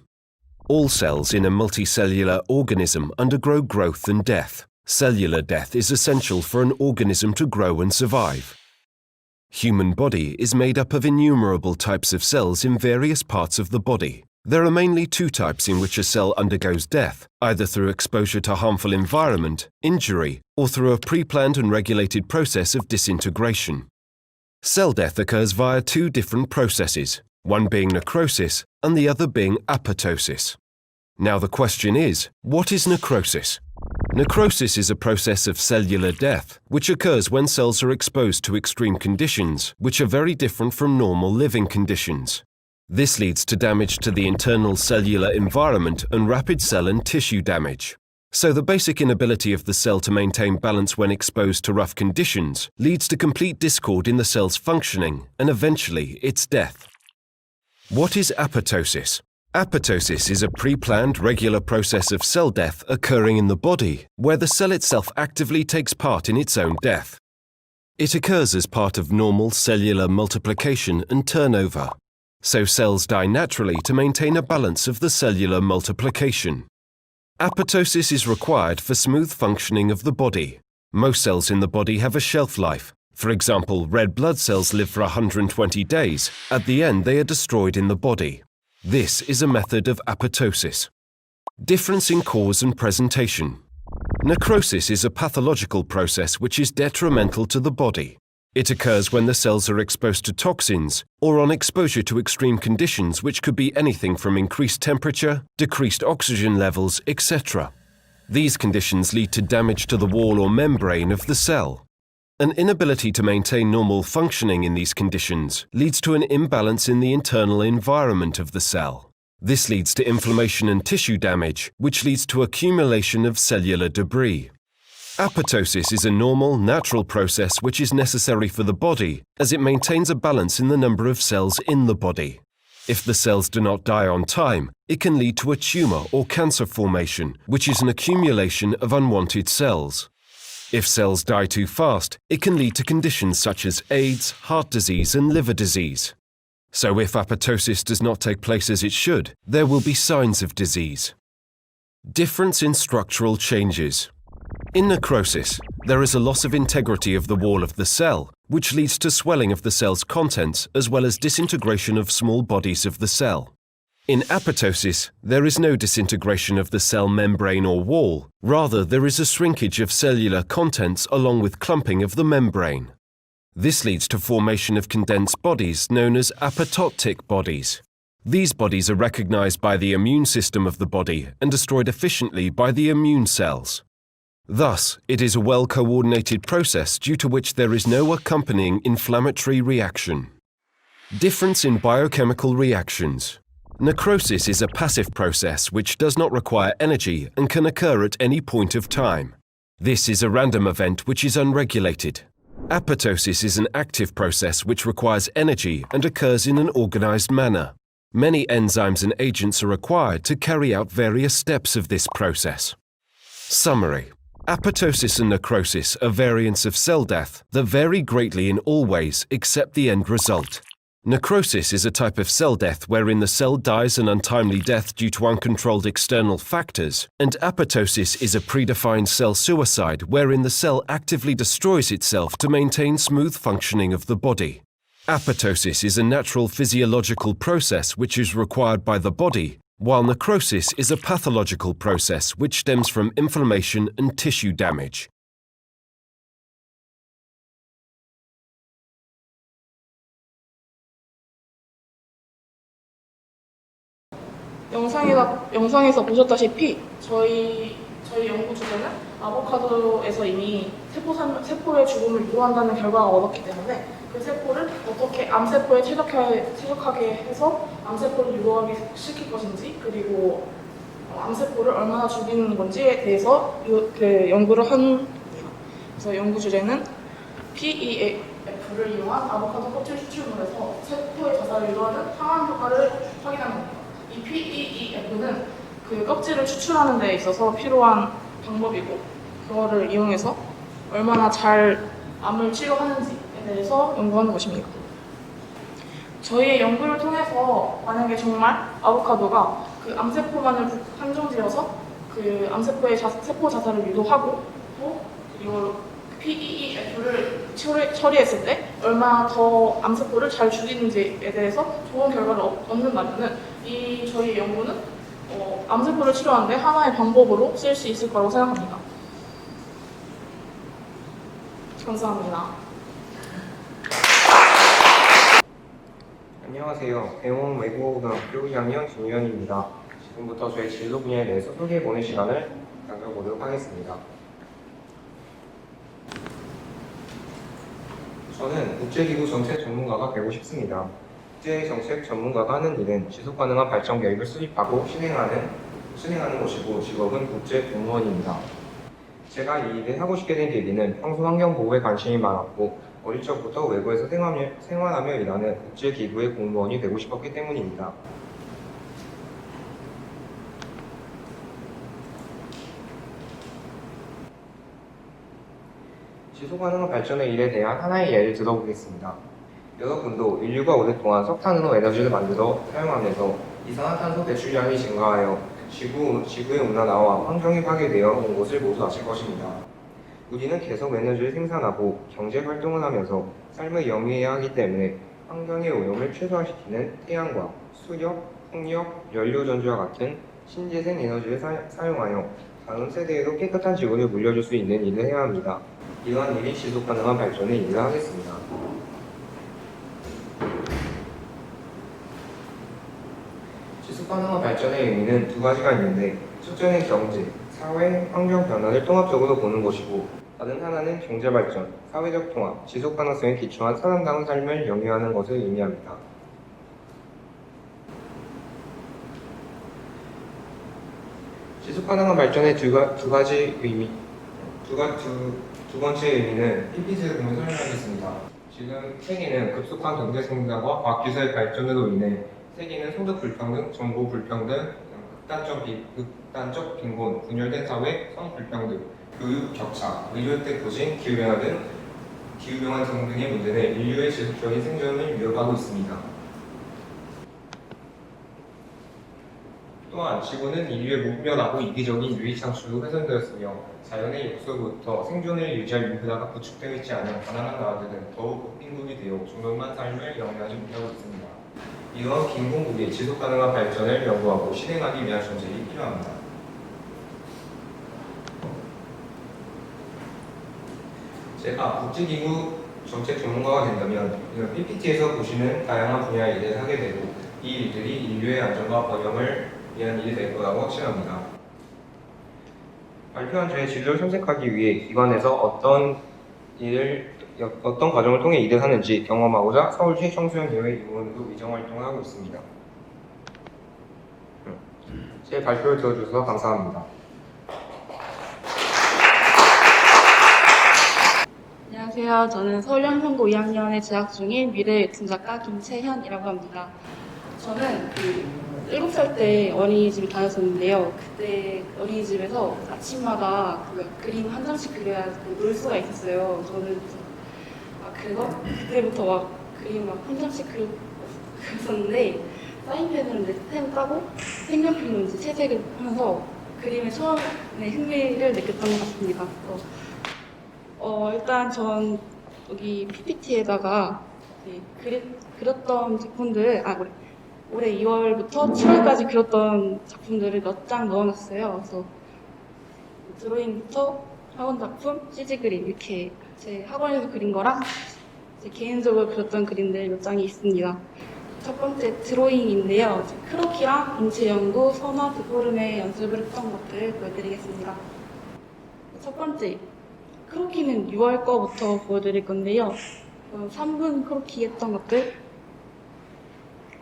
All cells in a multicellular organism undergo growth and death. Cellular death is essential for an organism to grow and survive. Human body is made up of innumerable types of cells in various parts of the body. There are mainly two types in which a cell undergoes death, either through exposure to harmful environment, injury, or through a pre-planned and regulated process of disintegration. Cell death occurs via two different processes, one being necrosis and the other being apoptosis. Now the question is, what is necrosis? Necrosis is a process of cellular death, which occurs when cells are exposed to extreme conditions, which are very different from normal living conditions. This leads to damage to the internal cellular environment and rapid cell and tissue damage. So the basic inability of the cell to maintain balance when exposed to rough conditions leads to complete discord in the cell's functioning and eventually its death. What is apoptosis? Apoptosis is a pre-planned regular process of cell death occurring in the body where the cell itself actively takes part in its own death. It occurs as part of normal cellular multiplication and turnover. So cells die naturally to maintain a balance of the cellular multiplication. Apoptosis is required for smooth functioning of the body. Most cells in the body have a shelf life. For example, red blood cells live for 120 days. At the end, they are destroyed in the body. This is a method of apoptosis. Difference in cause and presentation. Necrosis is a pathological process which is detrimental to the body. It occurs when the cells are exposed to toxins or on exposure to extreme conditions which could be anything from increased temperature, decreased oxygen levels, etc. These conditions lead to damage to the wall or membrane of the cell. An inability to maintain normal functioning in these conditions leads to an imbalance in the internal environment of the cell. This leads to inflammation and tissue damage, which leads to accumulation of cellular debris. Apoptosis is a normal, natural process which is necessary for the body as it maintains a balance in the number of cells in the body. If the cells do not die on time, it can lead to a tumor or cancer formation, which is an accumulation of unwanted cells. If cells die too fast, it can lead to conditions such as AIDS, heart disease, and liver disease. So if apoptosis does not take place as it should, there will be signs of disease. Difference in structural changes. In necrosis, there is a loss of integrity of the wall of the cell, which leads to swelling of the cell's contents as well as disintegration of small bodies of the cell. In apoptosis, there is no disintegration of the cell membrane or wall, rather there is a shrinkage of cellular contents along with clumping of the membrane. This leads to formation of condensed bodies known as apoptotic bodies. These bodies are recognized by the immune system of the body and destroyed efficiently by the immune cells. Thus, it is a well-coordinated process due to which there is no accompanying inflammatory reaction. Difference in biochemical reactions. Necrosis is a passive process which does not require energy and can occur at any point of time. This is a random event which is unregulated. Apoptosis is an active process which requires energy and occurs in an organized manner. Many enzymes and agents are required to carry out various steps of this process. Summary. Apoptosis and necrosis are variants of cell death that vary greatly in all ways except the end result. Necrosis is a type of cell death wherein the cell dies an untimely death due to uncontrolled external factors, and apoptosis is a predefined cell suicide wherein the cell actively destroys itself to maintain smooth functioning of the body. Apoptosis is a natural physiological process which is required by the body, while necrosis is a pathological process which stems from inflammation and tissue damage. 영상에서 보셨다시피 저희 연구 주제는 아보카도에서 이미 세포의 죽음을 유도한다는 결과가 얻었기 때문에 그 세포를 어떻게 암세포에 퇴적하게 해서 암세포를 유도하게 시킬 것인지, 그리고 암세포를 얼마나 죽이는 건지에 대해서 연구를 한 겁니다. 그래서 연구 주제는 PEF를 이용한 아보카도 껍질 추출물에서 세포의 자살을 유도하는 항암 효과를 확인한 겁니다. 이 PEF는 그 껍질을 추출하는 데 있어서 필요한 방법이고, 그거를 이용해서 얼마나 잘 암을 치료하는지에 대해서 연구하는 것입니다. 저희의 연구를 통해서 만약에 정말 아보카도가 그 암세포만을 한정지어서 그 암세포의 세포 자살을 유도하고 또 그리고 PEEF를 처리했을 때 얼마나 더 암세포를 잘 죽이는지에 대해서 좋은 결과를 얻는다면은 이 저희 연구는 암세포를 치료하는데 하나의 방법으로 쓸 수 있을 거라고 생각합니다. 감사합니다. 안녕하세요. 배웅 외국어고등학교 2학년 김유현입니다. 지금부터 저희 진로 분야에 대해서 소개해보는 시간을 가져보도록 하겠습니다. 저는 국제기구 정책 전문가가 되고 싶습니다. 국제정책 전문가가 하는 일은 지속가능한 발전 계획을 수립하고 실행하는 것이고 직업은 국제공무원입니다. 제가 이 일을 하고 싶게 된 계기는 평소 환경보호에 관심이 많았고 어릴 적부터 외국에서 생활하며 일하는 국제기구의 공무원이 되고 싶었기 때문입니다. 지속가능한 발전의 일에 대한 하나의 예를 들어보겠습니다. 여러분도 인류가 오랫동안 석탄으로 에너지를 만들어 사용하면서 이산화탄소 배출량이 증가하여 지구의 온난화와 환경이 파괴되어 온 것을 모두 아실 것입니다. 우리는 계속 에너지를 생산하고 경제 활동을 하면서 삶을 영위해야 하기 때문에 환경의 오염을 최소화시키는 태양광, 수력, 풍력, 연료전지와 같은 신재생 에너지를 사용하여 다음 세대에도 깨끗한 지구를 물려줄 수 있는 일을 해야 합니다. 이러한 일이 지속가능한 발전의 일을 하겠습니다. 지속가능한 발전의 의미는 두 가지가 있는데 첫째는 경제, 사회, 환경 변화를 통합적으로 보는 것이고 다른 하나는 경제발전, 사회적 통합, 지속가능성에 기초한 사람다운 삶을 영위하는 것을 의미합니다. 지속가능한 발전의 두 번째 의미는 PPT를 보면 설명하겠습니다. 지금 세계는 급속한 경제 성장과 과학기술의 발전으로 인해 세계는 소득 불평등, 정보 불평등, 극단적 빈곤, 분열된 사회, 성불평등, 교육 격차, 의료 혜택 부진, 기후변화 등등의 문제는 인류의 지속적인 생존을 위협하고 있습니다. 또한 지구는 인류의 무분별하고 이기적인 유익 창출로 훼손되었으며 자연의 욕설부터 생존을 유지할 인프라가 구축되어 있지 않은 가난한 나라들은 더욱 빈곤이 되어 존엄한 삶을 영위하지 못하고 있습니다. 이러한 빈곤국의 지속가능한 발전을 연구하고 실행하기 위한 정책이 필요합니다. 제가 국제기구 정책 전문가가 된다면 이런 PPT에서 보시는 다양한 분야의 일을 하게 되고 이 일들이 인류의 안전과 번영을 위한 일이 될 거라고 확신합니다. 발표한 저의 진로를 탐색하기 위해 기관에서 어떤 과정을 통해 일을 하는지 경험하고자 서울시 청소년예회 요원으로 위정활동을 하고 있습니다. 제 발표를 들어주셔서 감사합니다. 안녕하세요. 저는 서울영상고 2학년에 재학 중인 미래 웹툰작가 김채현이라고 합니다. 저는 7살 때 어린이집을 다녔었는데요. 그때 어린이집에서 아침마다 그림 한 장씩 그려야 놀 수가 있었어요. 저는 그때부터 막 그림 한 장씩 그렸었는데 사인펜으로 이제 펜 따고 색연필로 이제 채색을 하면서 그림에 처음에 흥미를 느꼈던 것 같습니다. 일단 전 여기 PPT에다가 그렸던 작품들, 올해 2월부터 7월까지 그렸던 작품들을 몇 장 넣어놨어요. 그래서 드로잉부터 학원 작품, CG 그림 이렇게 제 학원에서 그린 거랑 제 개인적으로 그렸던 그림들 몇 장이 있습니다. 첫 번째 드로잉인데요. 크로키랑 인체 연구, 선화, 드포름의 연습을 했던 것들 보여드리겠습니다. 첫 번째, 크로키는 6월 거부터 보여드릴 건데요. 3분 크로키 했던 것들,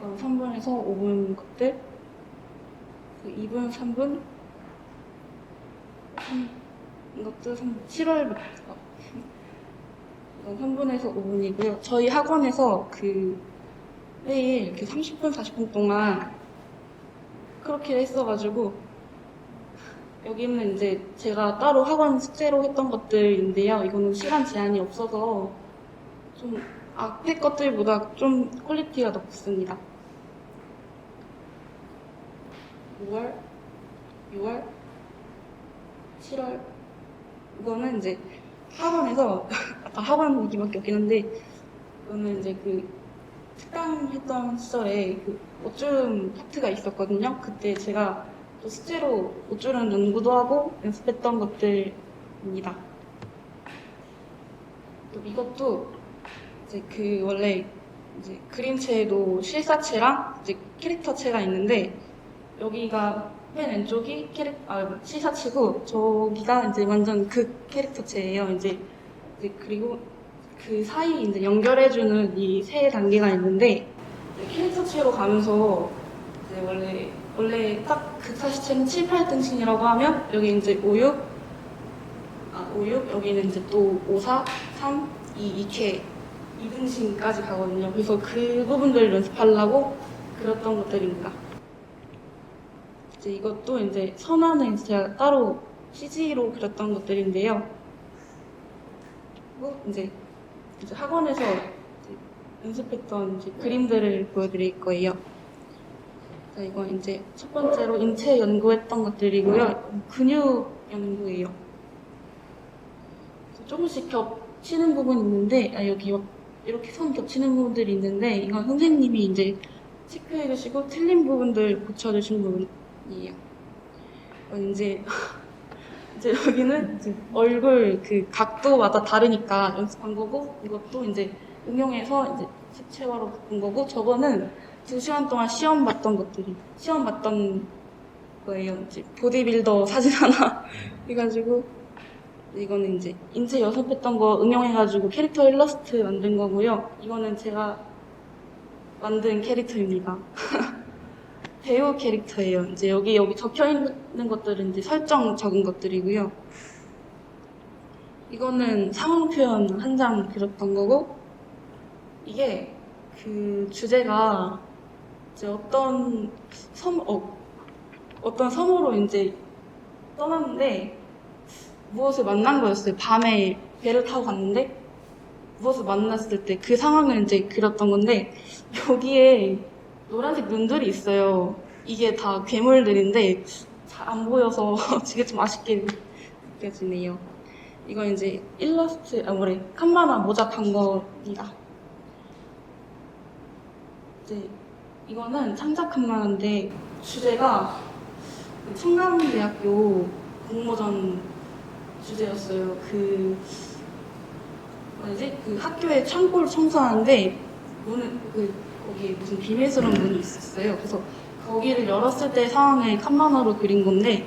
3분에서 5분 것들, 2분, 3분, 이것도 7월부터 3분에서 5분이고요. 저희 학원에서 매일 이렇게 30분, 40분 동안 크로키를 했어가지고 여기는 이제 제가 따로 학원 숙제로 했던 것들인데요. 이거는 시간 제한이 없어서 좀 앞에 것들보다 좀 퀄리티가 높습니다. 5월, 6월, 7월. 이거는 이제 학원에서 아까 학원 얘기밖에 없긴 한데 이거는 이제 그 특강 했던 시절에 그 옷주름 파트가 있었거든요. 그때 제가 또 숙제로 옷주름 연구도 하고 연습했던 것들입니다. 또 이것도 이제 그 원래 이제 그림체에도 실사체랑 이제 캐릭터체가 있는데 여기가 맨 왼쪽이 실사체고 저기가 이제 완전 그 캐릭터체예요. 이제 그리고 그 사이 이제 연결해주는 이 세 단계가 있는데 캐릭터체로 가면서 이제 원래 딱 극사시체는 7, 8등신이라고 하면 여기 이제 5, 6 여기는 이제 또 5, 4, 3, 2, 2K 2등신까지 가거든요. 그래서 그 부분들을 연습하려고 그렸던 것들입니다. 이제 이것도 이제 선화는 제가 따로 CG로 그렸던 것들인데요. 그리고 이제 학원에서 이제 연습했던 이제 그림들을 보여드릴 거예요. 자, 이건 이제 첫 번째로 인체 연구했던 것들이고요. 근육 연구예요. 조금씩 겹치는 부분이 있는데, 여기 이렇게 선 겹치는 부분들이 있는데, 이건 선생님이 이제 체크해 주시고 틀린 부분들 고쳐주신 부분이에요. 이제 여기는 이제 얼굴 그 각도마다 다르니까 연습한 거고, 이것도 이제 응용해서 이제 색채화로 바꾼 거고, 저거는 2시간 동안 시험 봤던 거예요. 이제 보디빌더 사진 하나 해가지고, 이거는 이제 인체 연습했던 거 응용해가지고 캐릭터 일러스트 만든 거고요. 이거는 제가 만든 캐릭터입니다. 배우 캐릭터예요. 이제 여기 적혀 있는 것들은 이제 설정 적은 것들이고요. 이거는 상황 표현 한 장 그렸던 거고, 이게 그 주제가 이제 어떤 섬으로 이제 떠났는데 무엇을 만난 거였어요. 밤에 배를 타고 갔는데 무엇을 만났을 때 그 상황을 이제 그렸던 건데, 여기에 노란색 눈들이 있어요. 이게 다 괴물들인데 잘 안 보여서 되게 좀 아쉽게 느껴지네요. 이건 이제 일러스트, 칸바나 모작한 겁니다. 이제 이거는 창작 칸바나인데 주제가 청담대학교 공모전 주제였어요. 그 학교에 창고를 청소하는데 거기에 무슨 비밀스러운 문이 있었어요. 그래서 거기를 열었을 때 상황을 칸바나로 그린 건데,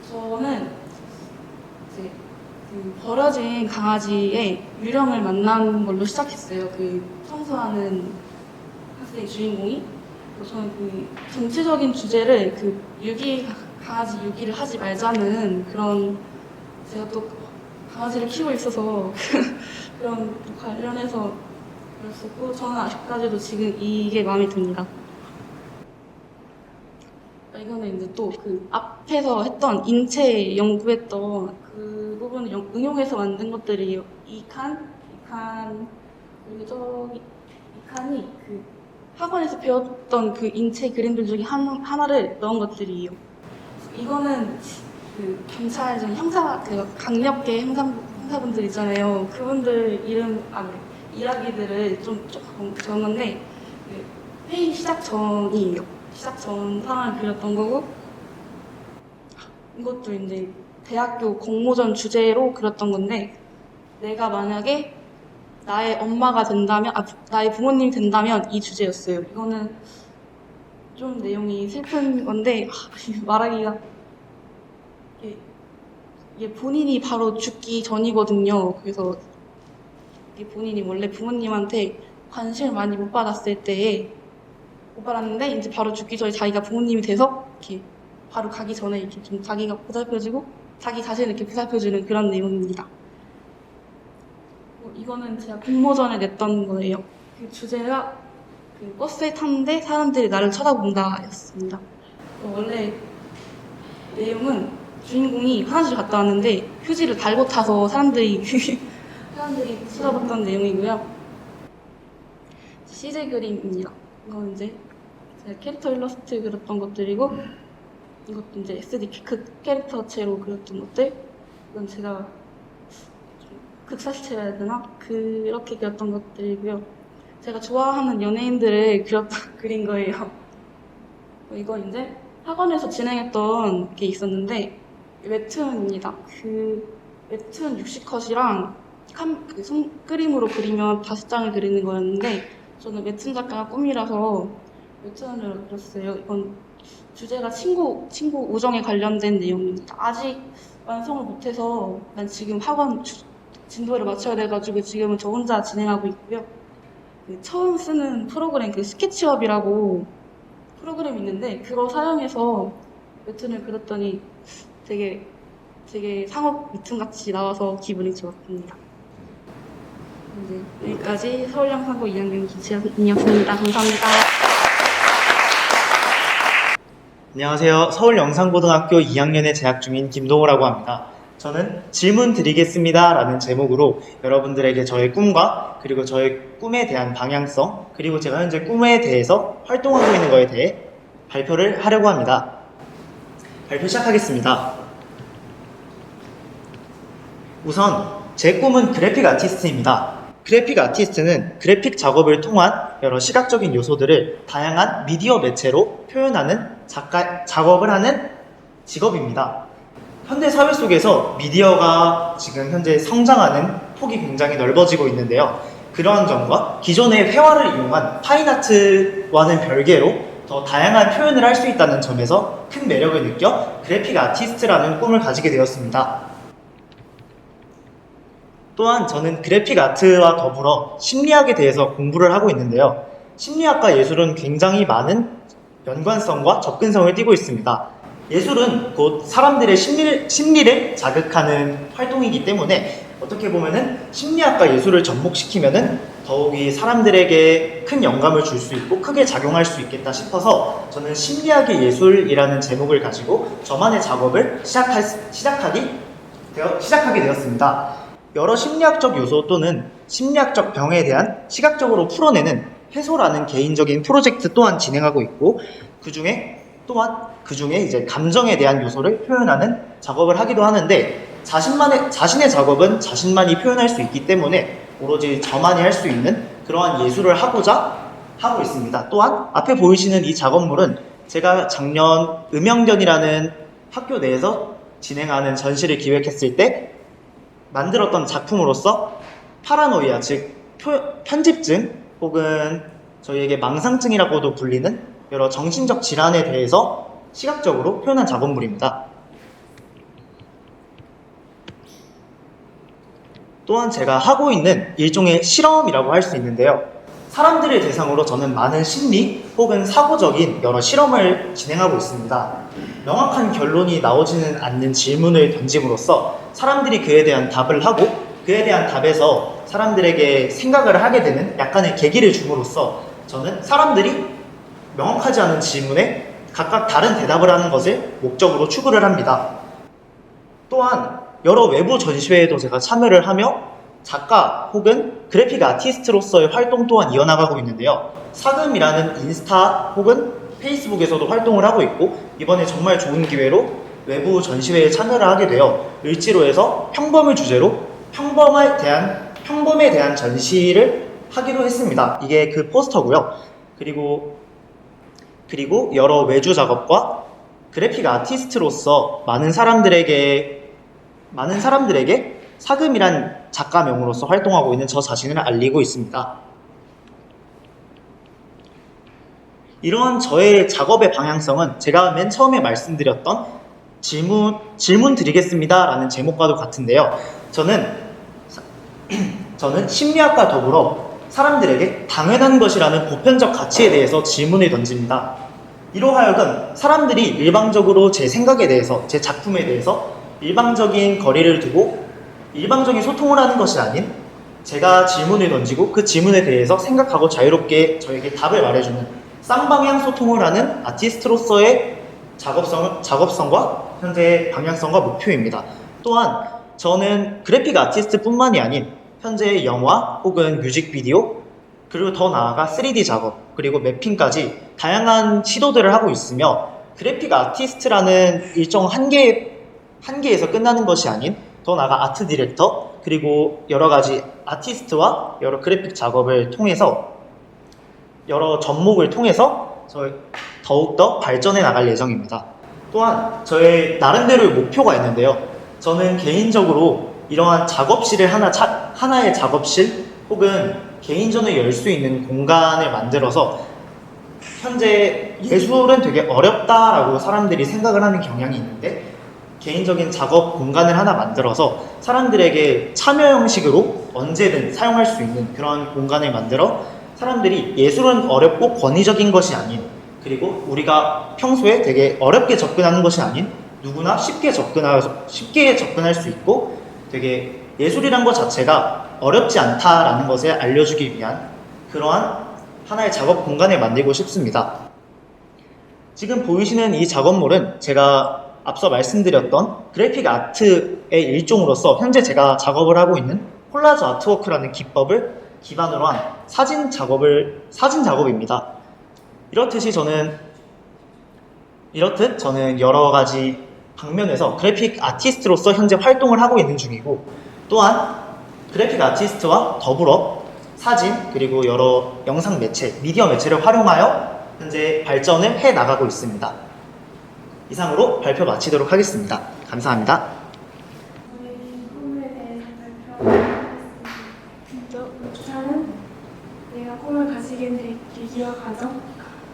저는 이제 그 버려진 강아지의 유령을 만난 걸로 시작했어요. 그 청소하는 학생 주인공이. 저는 그 전체적인 주제를 그 강아지 유기를 하지 말자는 그런, 제가 또 강아지를 키우고 있어서 그런 관련해서 그랬었고, 저는 아직까지도 지금 이게 마음에 듭니다. 이거는 이제 또 그 앞에서 했던 인체 연구했던 그 부분을 응용해서 만든 것들이에요. 이 칸이 그 학원에서 배웠던 그 인체 그림들 중에 하나를 넣은 것들이에요. 이거는 그 경찰청 그 강력계 형사분들 있잖아요. 그분들 이야기들을 좀 적었는데, 그 회의 시작 전이에요. 시작 전 상황을 그렸던 거고, 이것도 이제 대학교 공모전 주제로 그렸던 건데, 내가 만약에 나의 엄마가 된다면, 나의 부모님이 된다면 이 주제였어요. 이거는 좀 내용이 슬픈 건데, 말하기가, 이게 본인이 바로 죽기 전이거든요. 그래서 이게 본인이 원래 부모님한테 관심을 많이 못 받았을 때에 못 받았는데, 이제 바로 죽기 전에 자기가 부모님이 돼서 이렇게 바로 가기 전에 이렇게 좀 자기가 보살펴주고 자기 자신을 이렇게 보살펴주는 그런 내용입니다. 이거는 제가 공모전에 냈던 거예요. 그 주제가 그 버스에 탔는데 사람들이 나를 쳐다본다 였습니다. 원래 내용은 주인공이 화장실 갔다 왔는데 휴지를 달고 타서 사람들이 쳐다봤던 내용이고요. CG 그림입니다. 이건 이제 제가 캐릭터 일러스트 그렸던 것들이고, 이것도 이제 SD 그 캐릭터체로 그렸던 것들. 이건 제가 좀 극사시체라 해야 되나? 그렇게 그렸던 것들이고요. 제가 좋아하는 연예인들을 그린 거예요. 이건 이제 학원에서 진행했던 게 있었는데 웹툰입니다. 그 웹툰 60컷이랑 그 손그림으로 그리면 5장을 그리는 거였는데 저는 웹툰 작가가 꿈이라서 웹툰을 그렸어요. 이건 주제가 친구 우정에 관련된 내용입니다. 아직 완성을 못해서 난 지금 학원 진도를 맞춰야 돼가지고 지금은 저 혼자 진행하고 있고요. 그 처음 쓰는 프로그램 그 스케치업이라고 프로그램이 있는데 그거 사용해서 웹툰을 그렸더니 되게 상업 웹툰같이 나와서 기분이 좋았습니다. 이제 여기까지 서울영상고 2학년 김지연이었습니다. 감사합니다. 안녕하세요. 서울영상고등학교 2학년에 재학 중인 김동호라고 합니다. 저는 질문 드리겠습니다 라는 제목으로 여러분들에게 저의 꿈과 그리고 저의 꿈에 대한 방향성 그리고 제가 현재 꿈에 대해서 활동하고 있는 것에 대해 발표를 하려고 합니다. 발표 시작하겠습니다. 우선 제 꿈은 그래픽 아티스트입니다. 그래픽 아티스트는 그래픽 작업을 통한 여러 시각적인 요소들을 다양한 미디어 매체로 표현하는 작업을 하는 직업입니다. 현대 사회 속에서 미디어가 지금 현재 성장하는 폭이 굉장히 넓어지고 있는데요. 그러한 점과 기존의 회화를 이용한 파인아트와는 별개로 더 다양한 표현을 할 수 있다는 점에서 큰 매력을 느껴 그래픽 아티스트라는 꿈을 가지게 되었습니다. 또한 저는 그래픽 아트와 더불어 심리학에 대해서 공부를 하고 있는데요. 심리학과 예술은 굉장히 많은 연관성과 접근성을 띠고 있습니다. 예술은 곧 사람들의 심리를 자극하는 활동이기 때문에 어떻게 보면은 심리학과 예술을 접목시키면은 더욱이 사람들에게 큰 영감을 줄 수 있고 크게 작용할 수 있겠다 싶어서 저는 심리학의 예술이라는 제목을 가지고 저만의 작업을 시작하게 되었습니다. 여러 심리학적 요소 또는 심리학적 병에 대한 시각적으로 풀어내는 해소라는 개인적인 프로젝트 또한 진행하고 있고 그 중에 이제 감정에 대한 요소를 표현하는 작업을 하기도 하는데 자신의 작업은 자신만이 표현할 수 있기 때문에 오로지 저만이 할 수 있는 그러한 예술을 하고자 하고 있습니다. 또한 앞에 보이시는 이 작업물은 제가 작년 음영전이라는 학교 내에서 진행하는 전시를 기획했을 때 만들었던 작품으로서 파라노이아, 즉 편집증 혹은 저희에게 망상증이라고도 불리는 여러 정신적 질환에 대해서 시각적으로 표현한 작업물입니다. 또한 제가 하고 있는 일종의 실험이라고 할 수 있는데요. 사람들을 대상으로 저는 많은 심리 혹은 사고적인 여러 실험을 진행하고 있습니다. 명확한 결론이 나오지는 않는 질문을 던짐으로써 사람들이 그에 대한 답을 하고 그에 대한 답에서 사람들에게 생각을 하게 되는 약간의 계기를 줌으로써 저는 사람들이 명확하지 않은 질문에 각각 다른 대답을 하는 것을 목적으로 추구를 합니다. 또한 여러 외부 전시회에도 제가 참여를 하며 작가 혹은 그래픽 아티스트로서의 활동 또한 이어나가고 있는데요. 사금이라는 인스타 혹은 페이스북에서도 활동을 하고 있고 이번에 정말 좋은 기회로 외부 전시회에 참여를 하게 되어 을지로에서 평범을 주제로 평범에 대한 전시를 하기로 했습니다. 이게 그 포스터고요. 그리고 여러 외주 작업과 그래픽 아티스트로서 많은 사람들에게 사금이란 작가명으로서 활동하고 있는 저 자신을 알리고 있습니다. 이러한 저의 작업의 방향성은 제가 맨 처음에 말씀드렸던 질문 드리겠습니다 라는 제목과도 같은데요. 저는 심리학과 더불어 사람들에게 당연한 것이라는 보편적 가치에 대해서 질문을 던집니다. 이로 하여금 사람들이 일방적으로 제 생각에 대해서, 제 작품에 대해서 일방적인 거리를 두고 일방적인 소통을 하는 것이 아닌 제가 질문을 던지고 그 질문에 대해서 생각하고 자유롭게 저에게 답을 말해주는 쌍방향 소통을 하는 아티스트로서의 작업성과 현재 방향성과 목표입니다. 또한 저는 그래픽 아티스트뿐만이 아닌 현재 영화 혹은 뮤직비디오 그리고 더 나아가 3D 작업 그리고 매핑까지 다양한 시도들을 하고 있으며 그래픽 아티스트라는 일정 한계에서 끝나는 것이 아닌 더 나아가 아트 디렉터 그리고 여러 가지 아티스트와 여러 그래픽 작업을 통해서 여러 접목을 통해서 더욱더 발전해 나갈 예정입니다. 또한 저의 나름대로의 목표가 있는데요. 저는 개인적으로 이러한 작업실을 하나의 작업실 혹은 개인전을 열 수 있는 공간을 만들어서 현재 예술은 되게 어렵다라고 사람들이 생각을 하는 경향이 있는데 개인적인 작업 공간을 하나 만들어서 사람들에게 참여 형식으로 언제든 사용할 수 있는 그런 공간을 만들어 사람들이 예술은 어렵고 권위적인 것이 아닌 그리고 우리가 평소에 되게 어렵게 접근하는 것이 아닌 누구나 쉽게 접근할 수 있고 되게 예술이란 것 자체가 어렵지 않다라는 것을 알려주기 위한 그러한 하나의 작업 공간을 만들고 싶습니다. 지금 보이시는 이 작업물은 제가 앞서 말씀드렸던 그래픽 아트의 일종으로서 현재 제가 작업을 하고 있는 콜라주 아트워크라는 기법을 기반으로 한 사진 작업입니다. 이렇듯 저는 여러 가지 방면에서 그래픽 아티스트로서 현재 활동을 하고 있는 중이고 또한 그래픽 아티스트와 더불어 사진 그리고 여러 영상 매체, 미디어 매체를 활용하여 현재 발전을 해 나가고 있습니다. 이상으로 발표 마치도록 하겠습니다. 감사합니다. 꿈에 대해서 발표하겠습니다. 저는 내가 꿈을 가지게 된 계기와 과정,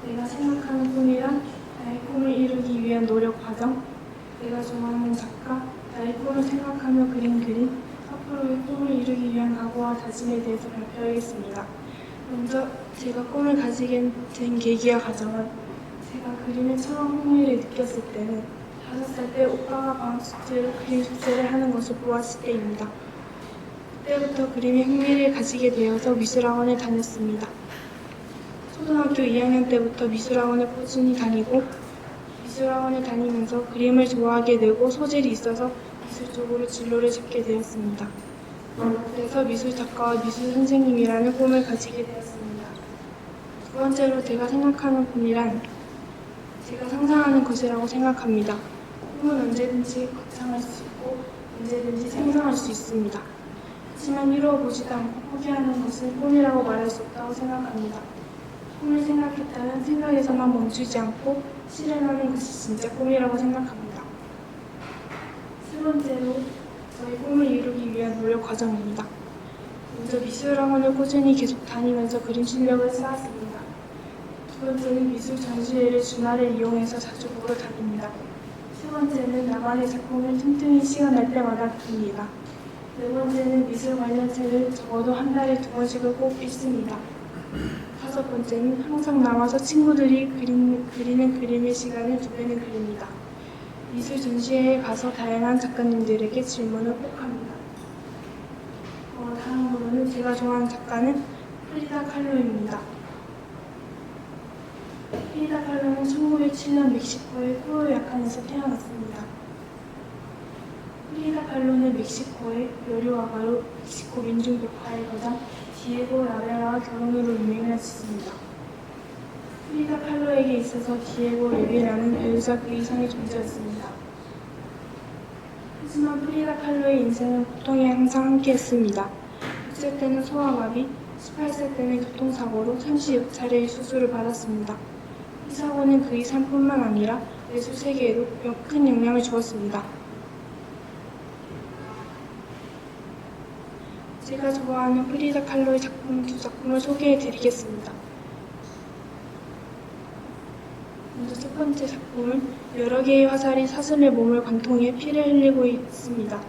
내가 생각하는 꿈이란 나의 꿈을 이루기 위한 노력 과정, 내가 좋아하는 작가, 나의 꿈을 생각하며 그린 그림, 앞으로의 꿈을 이루기 위한 각오와 다짐에 대해서 발표하겠습니다. 먼저 제가 꿈을 가지게 된 계기와 과정은 제가 그림에 처음 흥미를 느꼈을 때는 5살 때 오빠가 방학 숙제로 그림 숙제를 하는 것을 보았을 때입니다. 그때부터 그림에 흥미를 가지게 되어서 미술학원을 다녔습니다. 초등학교 2학년 때부터 미술학원을 꾸준히 다니고 미술학원을 다니면서 그림을 좋아하게 되고 소질이 있어서 미술 쪽으로 진로를 잡게 되었습니다. 그래서 미술 작가와 미술 선생님이라는 꿈을 가지게 되었습니다. 두 번째로 제가 생각하는 꿈이란 제가 상상하는 것이라고 생각합니다. 꿈은 언제든지 거창할 수 있고 언제든지 생성할 수 있습니다. 하지만 이루어보지도 않고 포기하는 것은 꿈이라고 말할 수 없다고 생각합니다. 꿈을 생각했다면 생각에서만 멈추지 않고 실현하는 것이 진짜 꿈이라고 생각합니다. 세 번째로 저의 꿈을 이루기 위한 노력 과정입니다. 먼저 미술학원을 꾸준히 계속 다니면서 그림 실력을 쌓았습니다. 두 번째는 미술 전시회를 주말에 이용해서 자주 보러 다닙니다. 세 번째는 나만의 작품을 틈틈이 시간 날 때마다 그립니다. 네 번째는 미술 관련 책을 적어도 한 달에 2권씩을 꼭 읽습니다. 다섯 번째는 항상 나와서 친구들이 그리는 그림의 시간을 두배는 그립니다. 미술 전시회에 가서 다양한 작가님들에게 질문을 꼭 합니다. 다음으로는 제가 좋아하는 작가는 프리다 칼로입니다. 프리다 칼로는 1907년 멕시코의 쿠요야칸에서 태어났습니다. 프리다 칼로는 멕시코의 요리화가로 멕시코 민중벽화의 거장 디에고 라베라와 결혼으로 유명해졌습니다. 프리다 칼로에게 있어서 디에고 레비라는 배우자 그 이상의 존재였습니다. 하지만 프리다 칼로의 인생은 고통이 항상 함께했습니다. 6세 때는 소아마비, 18세 때는 교통사고로 36차례의 수술을 받았습니다. 이 사고는 그의 삶뿐만 아니라 예술 세계에도 큰 영향을 주었습니다. 제가 좋아하는 프리다 칼로의 두 작품을 소개해드리겠습니다. 먼저 첫 번째 작품은 여러 개의 화살이 사슴의 몸을 관통해 피를 흘리고 있습니다.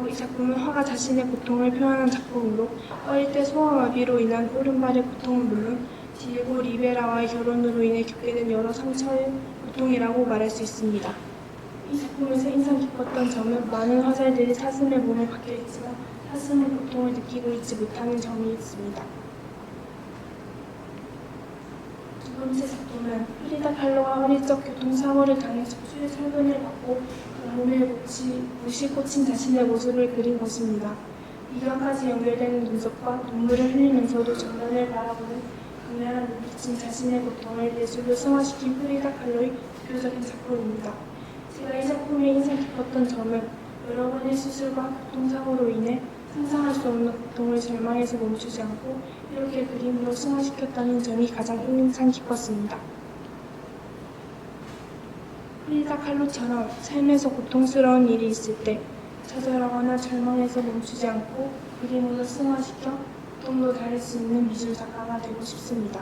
이 작품은 화가 자신의 고통을 표현한 작품으로 어릴 때 소아마비로 인한 오른발의 고통은 물론 디에고 리베라와의 결혼으로 인해 겪게 된 여러 상처의 고통이라고 말할 수 있습니다. 이 작품에서 인상 깊었던 점은 많은 화살들이 사슴의 몸에 박혀있지만 사슴은 고통을 느끼고 있지 못하는 점이 있습니다. 두 두 번째 작품은 프리다 칼로가 어릴 적 교통사고를 당해 척추에 철근을 받고 몸에 붓이 꽂힌 자신의 모습을 그린 것입니다. 미간까지 연결되는 눈썹과 눈물을 흘리면서도 정면을 바라보는 강렬한 눈빛인 자신의 고통을 예술로 승화시킨 프리다 칼로의 대표적인 작품입니다. 제가 이 작품에 인상 깊었던 점은 여러 번의 수술과 교통사고로 인해 상상할 수 없는 고통을 절망해서 멈추지 않고 이렇게 그림으로 승화시켰다는 점이 가장 인상 깊었습니다. 프리다 칼로처럼 삶에서 고통스러운 일이 있을 때 좌절하거나 절망해서 멈추지 않고 그림으로 승화시켜 고통도 다룰 수 있는 미술 작가가 되고 싶습니다.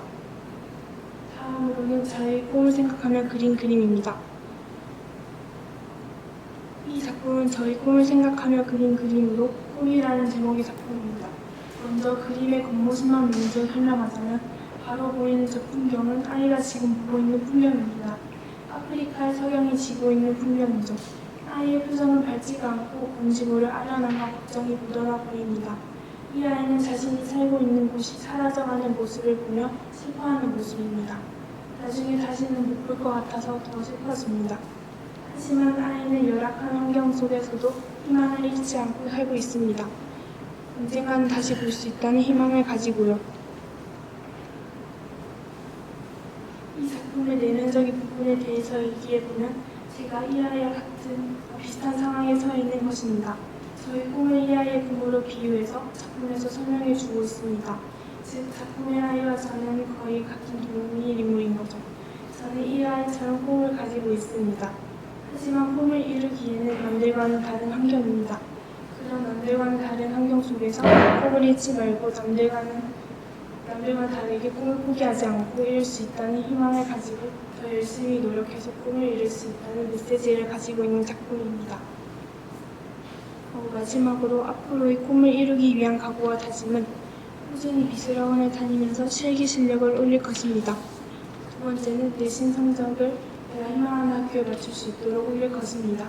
다음으로는 저의 꿈을 생각하며 그린 그림입니다. 이 작품은 저희 꿈을 생각하며 그린 그림으로 꿈이라는 제목의 작품입니다. 먼저 그림의 겉모습만 먼저 설명하자면 바로 보이는 저 풍경은 아이가 지금 보고 있는 풍경입니다. 아프리카의 석양이 지고 있는 풍경이죠. 아이의 표정은 밝지가 않고 뭔지 모를 아련함과 걱정이 묻어나 보입니다. 이 아이는 자신이 살고 있는 곳이 사라져가는 모습을 보며 슬퍼하는 모습입니다. 나중에 다시는 못 볼 것 같아서 더 슬퍼집니다. 하지만 아이는 열악한 환경 속에서도 희망을 잃지 않고 살고 있습니다. 언젠가는 다시 볼 수 있다는 희망을 가지고요. 이 작품의 내면적인 부분에 대해서 얘기해보면 제가 이 아이와 같은 비슷한 상황에 서 있는 것입니다. 저희 꿈을 이 아이의 꿈으로 비유해서 작품에서 설명해주고 있습니다. 즉 작품의 아이와 저는 거의 같은 동일 인물인 거죠. 저는 이 아이처럼 꿈을 가지고 있습니다. 하지만 꿈을 이루기에는 남들과는 다른 환경입니다. 그런 남들과는 다른 환경 속에서 꿈을 잃지 말고 남들과 다르게 꿈을 포기하지 않고 이룰 수 있다는 희망을 가지고 더 열심히 노력해서 꿈을 이룰 수 있다는 메시지를 가지고 있는 작품입니다. 마지막으로 앞으로의 꿈을 이루기 위한 각오와 다짐은 꾸준히 미술학원을 다니면서 실기 실력을 올릴 것입니다. 두 번째는 내신 성적을 내가 희망하는 학교에 맞출 수 있도록 올릴 것입니다.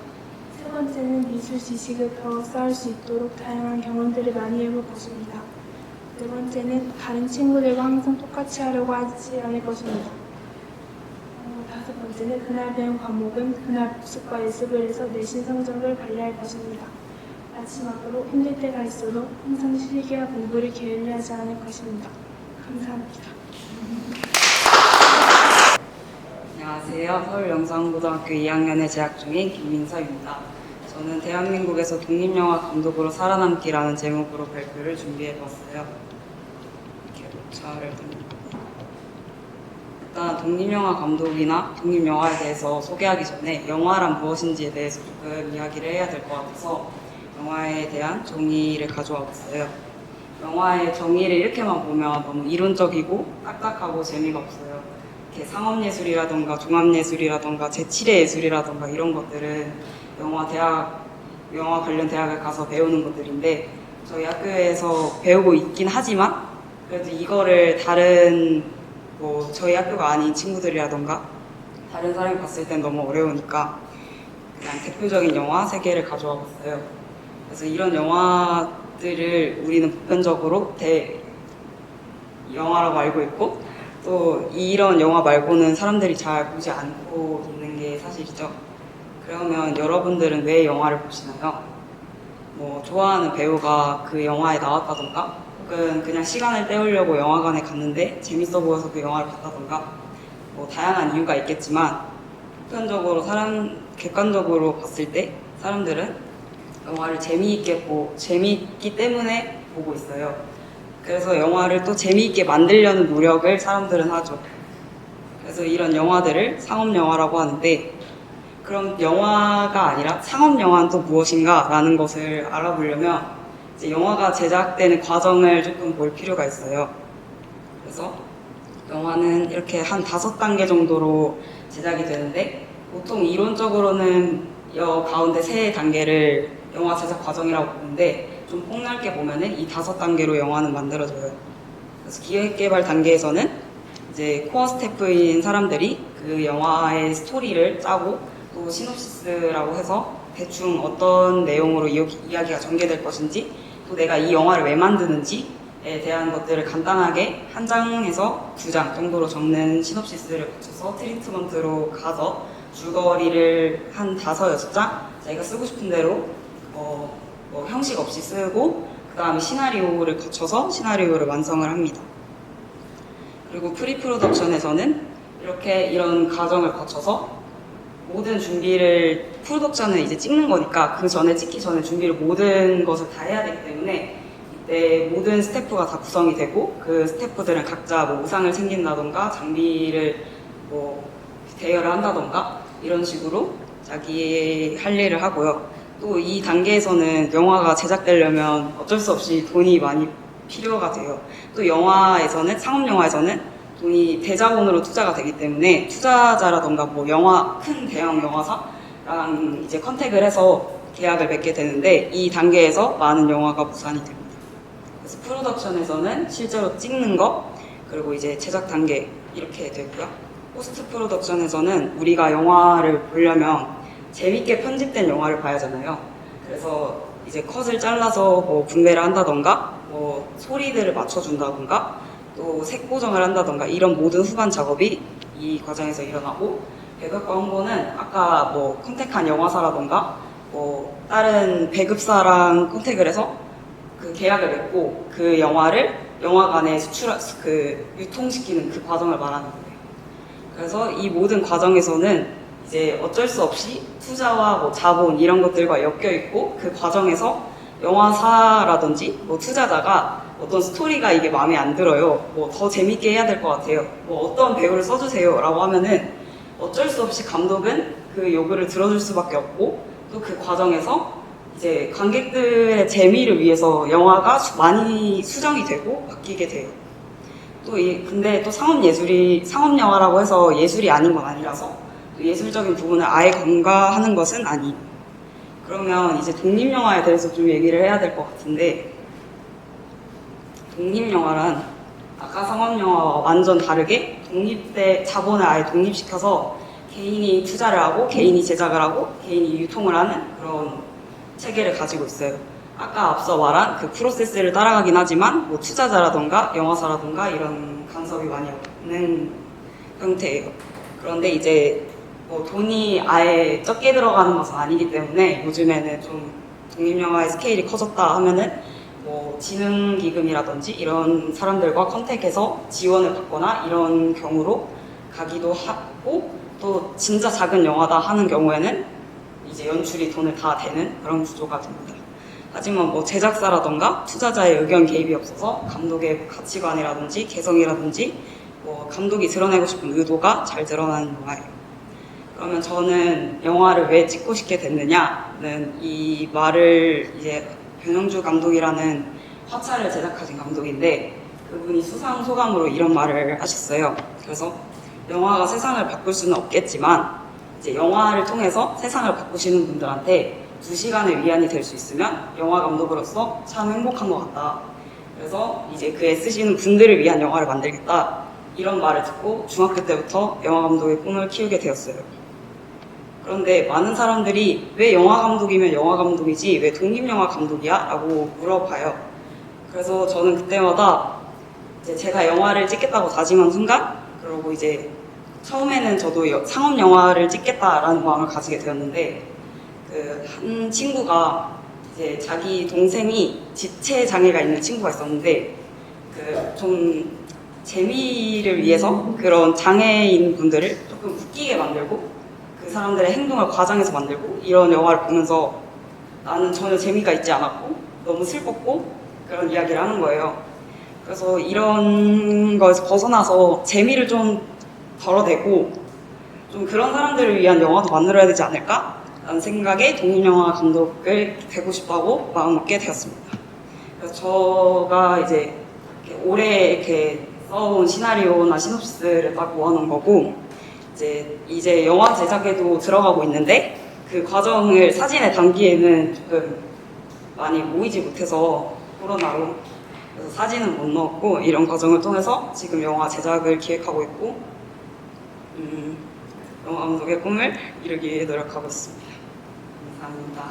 세 번째는 미술 지식을 더 쌓을 수 있도록 다양한 경험들을 많이 해볼 것입니다. 네 번째는 다른 친구들과 항상 똑같이 하려고 하지 않을 것입니다. 다섯 번째는 그날 배운 과목은 그날 복습과 예습을 해서 내신 성적을 관리할 것입니다. 마지막으로 힘들 때가 있어도 항상 실기와 공부를 게을리하지 않을 것입니다. 감사합니다. 안녕하세요. 서울영상고등학교 2학년에 재학 중인 김민서입니다. 저는 대한민국에서 독립영화 감독으로 살아남기라는 제목으로 발표를 준비해봤어요. 이렇게 녹차를 듭니다. 일단 독립영화 감독이나 독립영화에 대해서 소개하기 전에 영화란 무엇인지에 대해서 조금 이야기를 해야 될 것 같아서 영화에 대한 정의를 가져와 봤어요. 영화의 정의를 이렇게만 보면 너무 이론적이고 딱딱하고 재미가 없어요. 이렇게 상업예술이라던가 종합예술이라던가 제7의 예술이라던가 이런 것들은 영화 관련 대학을 가서 배우는 것들인데 저희 학교에서 배우고 있긴 하지만 그래도 이거를 다른 저희 학교가 아닌 친구들이라던가 다른 사람이 봤을 땐 너무 어려우니까 그냥 대표적인 영화 3개를 가져와 봤어요. 그래서 이런 영화들을 우리는 보편적으로 영화라고 알고 있고 또 이런 영화 말고는 사람들이 잘 보지 않고 있는 게 사실이죠. 그러면 여러분들은 왜 영화를 보시나요? 좋아하는 배우가 그 영화에 나왔다던가 혹은 그냥 시간을 때우려고 영화관에 갔는데 재밌어 보여서 그 영화를 봤다던가 다양한 이유가 있겠지만 보편적으로 객관적으로 봤을 때 사람들은 영화를 재미있기 때문에 보고 있어요. 그래서 영화를 또 재미있게 만들려는 노력을 사람들은 하죠. 그래서 이런 영화들을 상업영화라고 하는데 그럼 영화가 아니라 상업영화는 또 무엇인가 라는 것을 알아보려면 이제 영화가 제작되는 과정을 조금 볼 필요가 있어요. 그래서 영화는 이렇게 한 5단계 정도로 제작이 되는데 보통 이론적으로는 가운데 3단계를 영화 제작 과정이라고 보는데 좀 폭넓게 보면은 이 5단계로 영화는 만들어져요. 그래서 기획개발 단계에서는 이제 코어 스태프인 사람들이 그 영화의 스토리를 짜고 또 시놉시스라고 해서 대충 어떤 내용으로 이야기가 전개될 것인지 또 내가 이 영화를 왜 만드는지에 대한 것들을 간단하게 한 장에서 2장 정도로 적는 시놉시스를 거쳐서 트리트먼트로 가서 줄거리를 한 5, 6장 자기가 쓰고 싶은 대로 뭐 형식 없이 쓰고 그 다음에 시나리오를 거쳐서 시나리오를 완성을 합니다. 그리고 프리프로덕션에서는 이런 과정을 거쳐서 모든 준비를 프로덕션은 이제 찍는 거니까 그 전에 찍기 전에 준비를 모든 것을 다 해야 되기 때문에 이때 모든 스태프가 다 구성이 되고 그 스태프들은 각자 뭐 의상을 챙긴다던가 장비를 뭐 대여를 한다던가 이런 식으로 자기 할 일을 하고요. 또 이 단계에서는 영화가 제작되려면 어쩔 수 없이 돈이 많이 필요가 돼요. 또 영화에서는 상업 영화에서는 돈이 대자본으로 투자가 되기 때문에 투자자라던가 뭐 큰 대형 영화사랑 이제 컨택을 해서 계약을 맺게 되는데 이 단계에서 많은 영화가 무산이 됩니다. 그래서 프로덕션에서는 실제로 찍는 거 그리고 이제 제작 단계 이렇게 되고요. 포스트 프로덕션에서는 우리가 영화를 보려면 재밌게 편집된 영화를 봐야 하잖아요. 그래서 이제 컷을 잘라서 뭐 분배를 한다던가 뭐 소리들을 맞춰준다던가 또 색 보정을 한다던가 이런 모든 후반 작업이 이 과정에서 일어나고 배급과 홍보는 아까 뭐 컨택한 영화사라던가 뭐 다른 배급사랑 컨택을 해서 그 계약을 맺고 그 영화를 영화관에 유통시키는 그 과정을 말하는 거예요. 그래서 이 모든 과정에서는 이제 어쩔 수 없이 투자와 뭐 자본 이런 것들과 엮여 있고 그 과정에서 영화사라든지 뭐 투자자가 어떤 스토리가 이게 마음에 안 들어요. 뭐 더 재밌게 해야 될 것 같아요. 뭐 어떤 배우를 써주세요. 라고 하면은 어쩔 수 없이 감독은 그 요구를 들어줄 수밖에 없고 또 그 과정에서 이제 관객들의 재미를 위해서 영화가 많이 수정이 되고 바뀌게 돼요. 근데 또 상업 영화라고 해서 예술이 아닌 건 아니라서 또 예술적인 부분을 아예 간과하는 것은 아니에요. 그러면 이제 독립영화에 대해서 좀 얘기를 해야 될 것 같은데 독립영화란 아까 상업영화와 완전 다르게 자본을 아예 독립시켜서 개인이 투자를 하고 개인이 제작을 하고 개인이 유통을 하는 그런 체계를 가지고 있어요. 아까 앞서 말한 그 프로세스를 따라가긴 하지만 뭐 투자자라던가 영화사라던가 이런 간섭이 많이 없는 형태예요. 그런데 이제 뭐 돈이 아예 적게 들어가는 것은 아니기 때문에 요즘에는 좀 독립영화의 스케일이 커졌다 하면은 뭐 지능기금이라든지 이런 사람들과 컨택해서 지원을 받거나 이런 경우로 가기도 하고 또 진짜 작은 영화다 하는 경우에는 이제 연출이 돈을 다 대는 그런 구조가 됩니다. 하지만 뭐 제작사라던가 투자자의 의견 개입이 없어서 감독의 가치관이라든지 개성이라든지 뭐 감독이 드러내고 싶은 의도가 잘 드러나는 영화예요. 그러면 저는 영화를 왜 찍고 싶게 됐느냐는 이 말을 이제 변영주 감독이라는 화차를 제작하신 감독인데 그분이 수상 소감으로 이런 말을 하셨어요. 그래서 영화가 세상을 바꿀 수는 없겠지만 이제 영화를 통해서 세상을 바꾸시는 분들한테 2시간의 위안이 될 수 있으면 영화 감독으로서 참 행복한 것 같다. 그래서 이제 그 애쓰시는 분들을 위한 영화를 만들겠다. 이런 말을 듣고 중학교 때부터 영화 감독의 꿈을 키우게 되었어요. 그런데 많은 사람들이 왜 영화 감독이면 영화 감독이지 왜 독립영화 감독이야? 라고 물어봐요. 그래서 저는 그때마다 이제 제가 영화를 찍겠다고 다짐한 순간 그리고 이제 처음에는 저도 상업 영화를 찍겠다라는 마음을 가지게 되었는데 그 한 친구가 이제 자기 동생이 지체 장애가 있는 친구가 있었는데 그 좀 재미를 위해서 그런 장애인 분들을 조금 웃기게 만들고 그 사람들의 행동을 과장해서 만들고 이런 영화를 보면서 나는 전혀 재미가 있지 않았고 너무 슬펐고 그런 이야기를 하는 거예요. 그래서 이런 거에서 벗어나서 재미를 좀 덜어내고 좀 그런 사람들을 위한 영화도 만들어야 되지 않을까? 라는 생각에 독립영화 감독을 되고 싶다고 마음먹게 되었습니다. 그래서 저가 이제 오래 이렇게 써온 시나리오나 시놉시스를 딱 모아놓은 거고 이제 영화 제작에도 들어가고 있는데 그 과정을 사진에 담기에는 조금 많이 모이지 못해서 코로나로 그래서 사진은 못 넣었고 이런 과정을 통해서 지금 영화 제작을 기획하고 있고 영화 감독의 꿈을 이루기 위해 노력하고 있습니다. 감사합니다.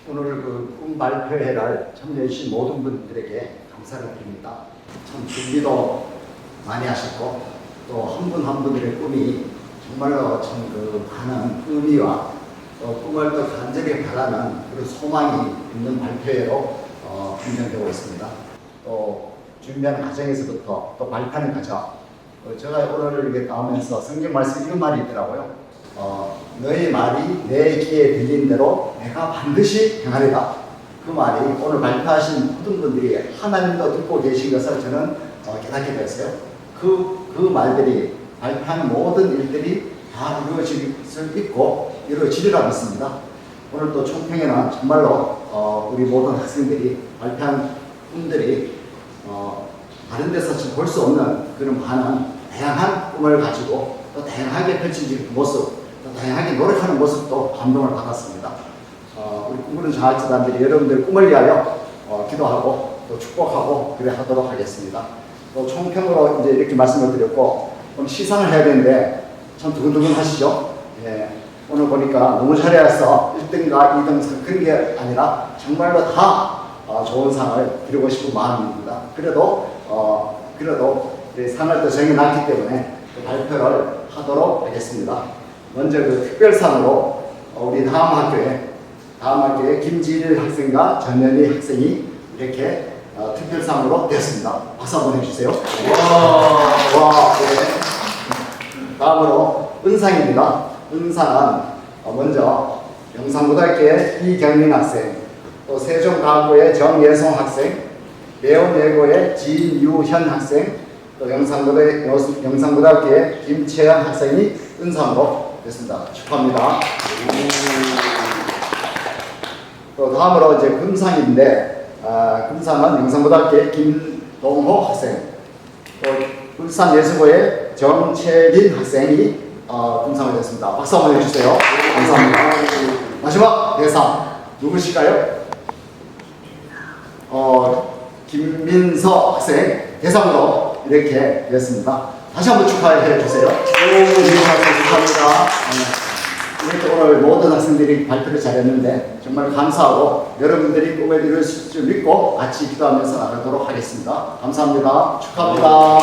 오늘 그 꿈 발표회를 참여해주신 모든 분들에게 감사를 드립니다. 참 준비도 많이 하셨고 또 한 분 한 분들의 꿈이 정말로 참 그 많은 의미와 또 꿈을 또 간절히 바라는 그런 소망이 있는 발표회로 분명되고 있습니다. 또 준비하는 과정에서부터 또 발표하는 과정, 제가 오늘 이렇게 나오면서 성경 말씀 이런 말이 있더라고요. 너희 말이 내 귀에 들린 대로 내가 반드시 행하리라. 그 말이 오늘 발표하신 모든 분들이 하나님도 듣고 계신 것을 저는 깨닫게 되었어요. 그 말들이 발표하는 모든 일들이 다 이루어질 것을 믿고 이루어지리라 믿습니다. 오늘 또 총평에는 정말로 우리 모든 학생들이 발표한 꿈들이 다른 데서 볼 수 없는 그런 많은 다양한 꿈을 가지고 또 다양하게 펼쳐질 모습, 또 다양하게 노력하는 모습도 감동을 받았습니다. 우리 꿈꾸는 장학재단들이 여러분들 꿈을 위하여 기도하고 또 축복하고 그래 하도록 하겠습니다. 또 총평으로 이제 이렇게 말씀을 드렸고 오늘 시상을 해야 되는데 참 두근두근 하시죠? 예, 오늘 보니까 너무 잘해서 1등과 2등 그런 게 아니라 정말로 다 좋은 상을 드리고 싶은 마음입니다. 그래도 상을 또 정해놨기 때문에 그 발표를 하도록 하겠습니다. 먼저 그 특별상으로 우리 다음 학교에 김지일 학생과 전연희 학생이 이렇게 특별상으로 되었습니다. 박수 한번 해주세요. 와, 네. 다음으로 은상입니다. 은상은 먼저 영산고등학교의 이경민 학생, 또 세종과학고의 정예송 학생, 매운예고의 진유현 학생, 또 영산고등학교의 김채연 학생이 은상으로 됐습니다. 축하합니다. 또 다음으로 이제 금상인데, 금상은 영산고등학교의 김동호 학생, 또 울산예수고의 정채린 학생이 금상을 됐습니다. 박수 한번 해주세요. 감사합니다. 마지막 대상 누구실까요? 김민서 학생 대상으로 이렇게 되었습니다. 다시 한번 축하해 주세요. 축하합니다. 이렇게 오늘 모든 학생들이 발표를 잘했는데 정말 감사하고 여러분들이 꿈을 이룰 수 믿고 같이 기도하면서 나가도록 하겠습니다. 감사합니다. 축하합니다.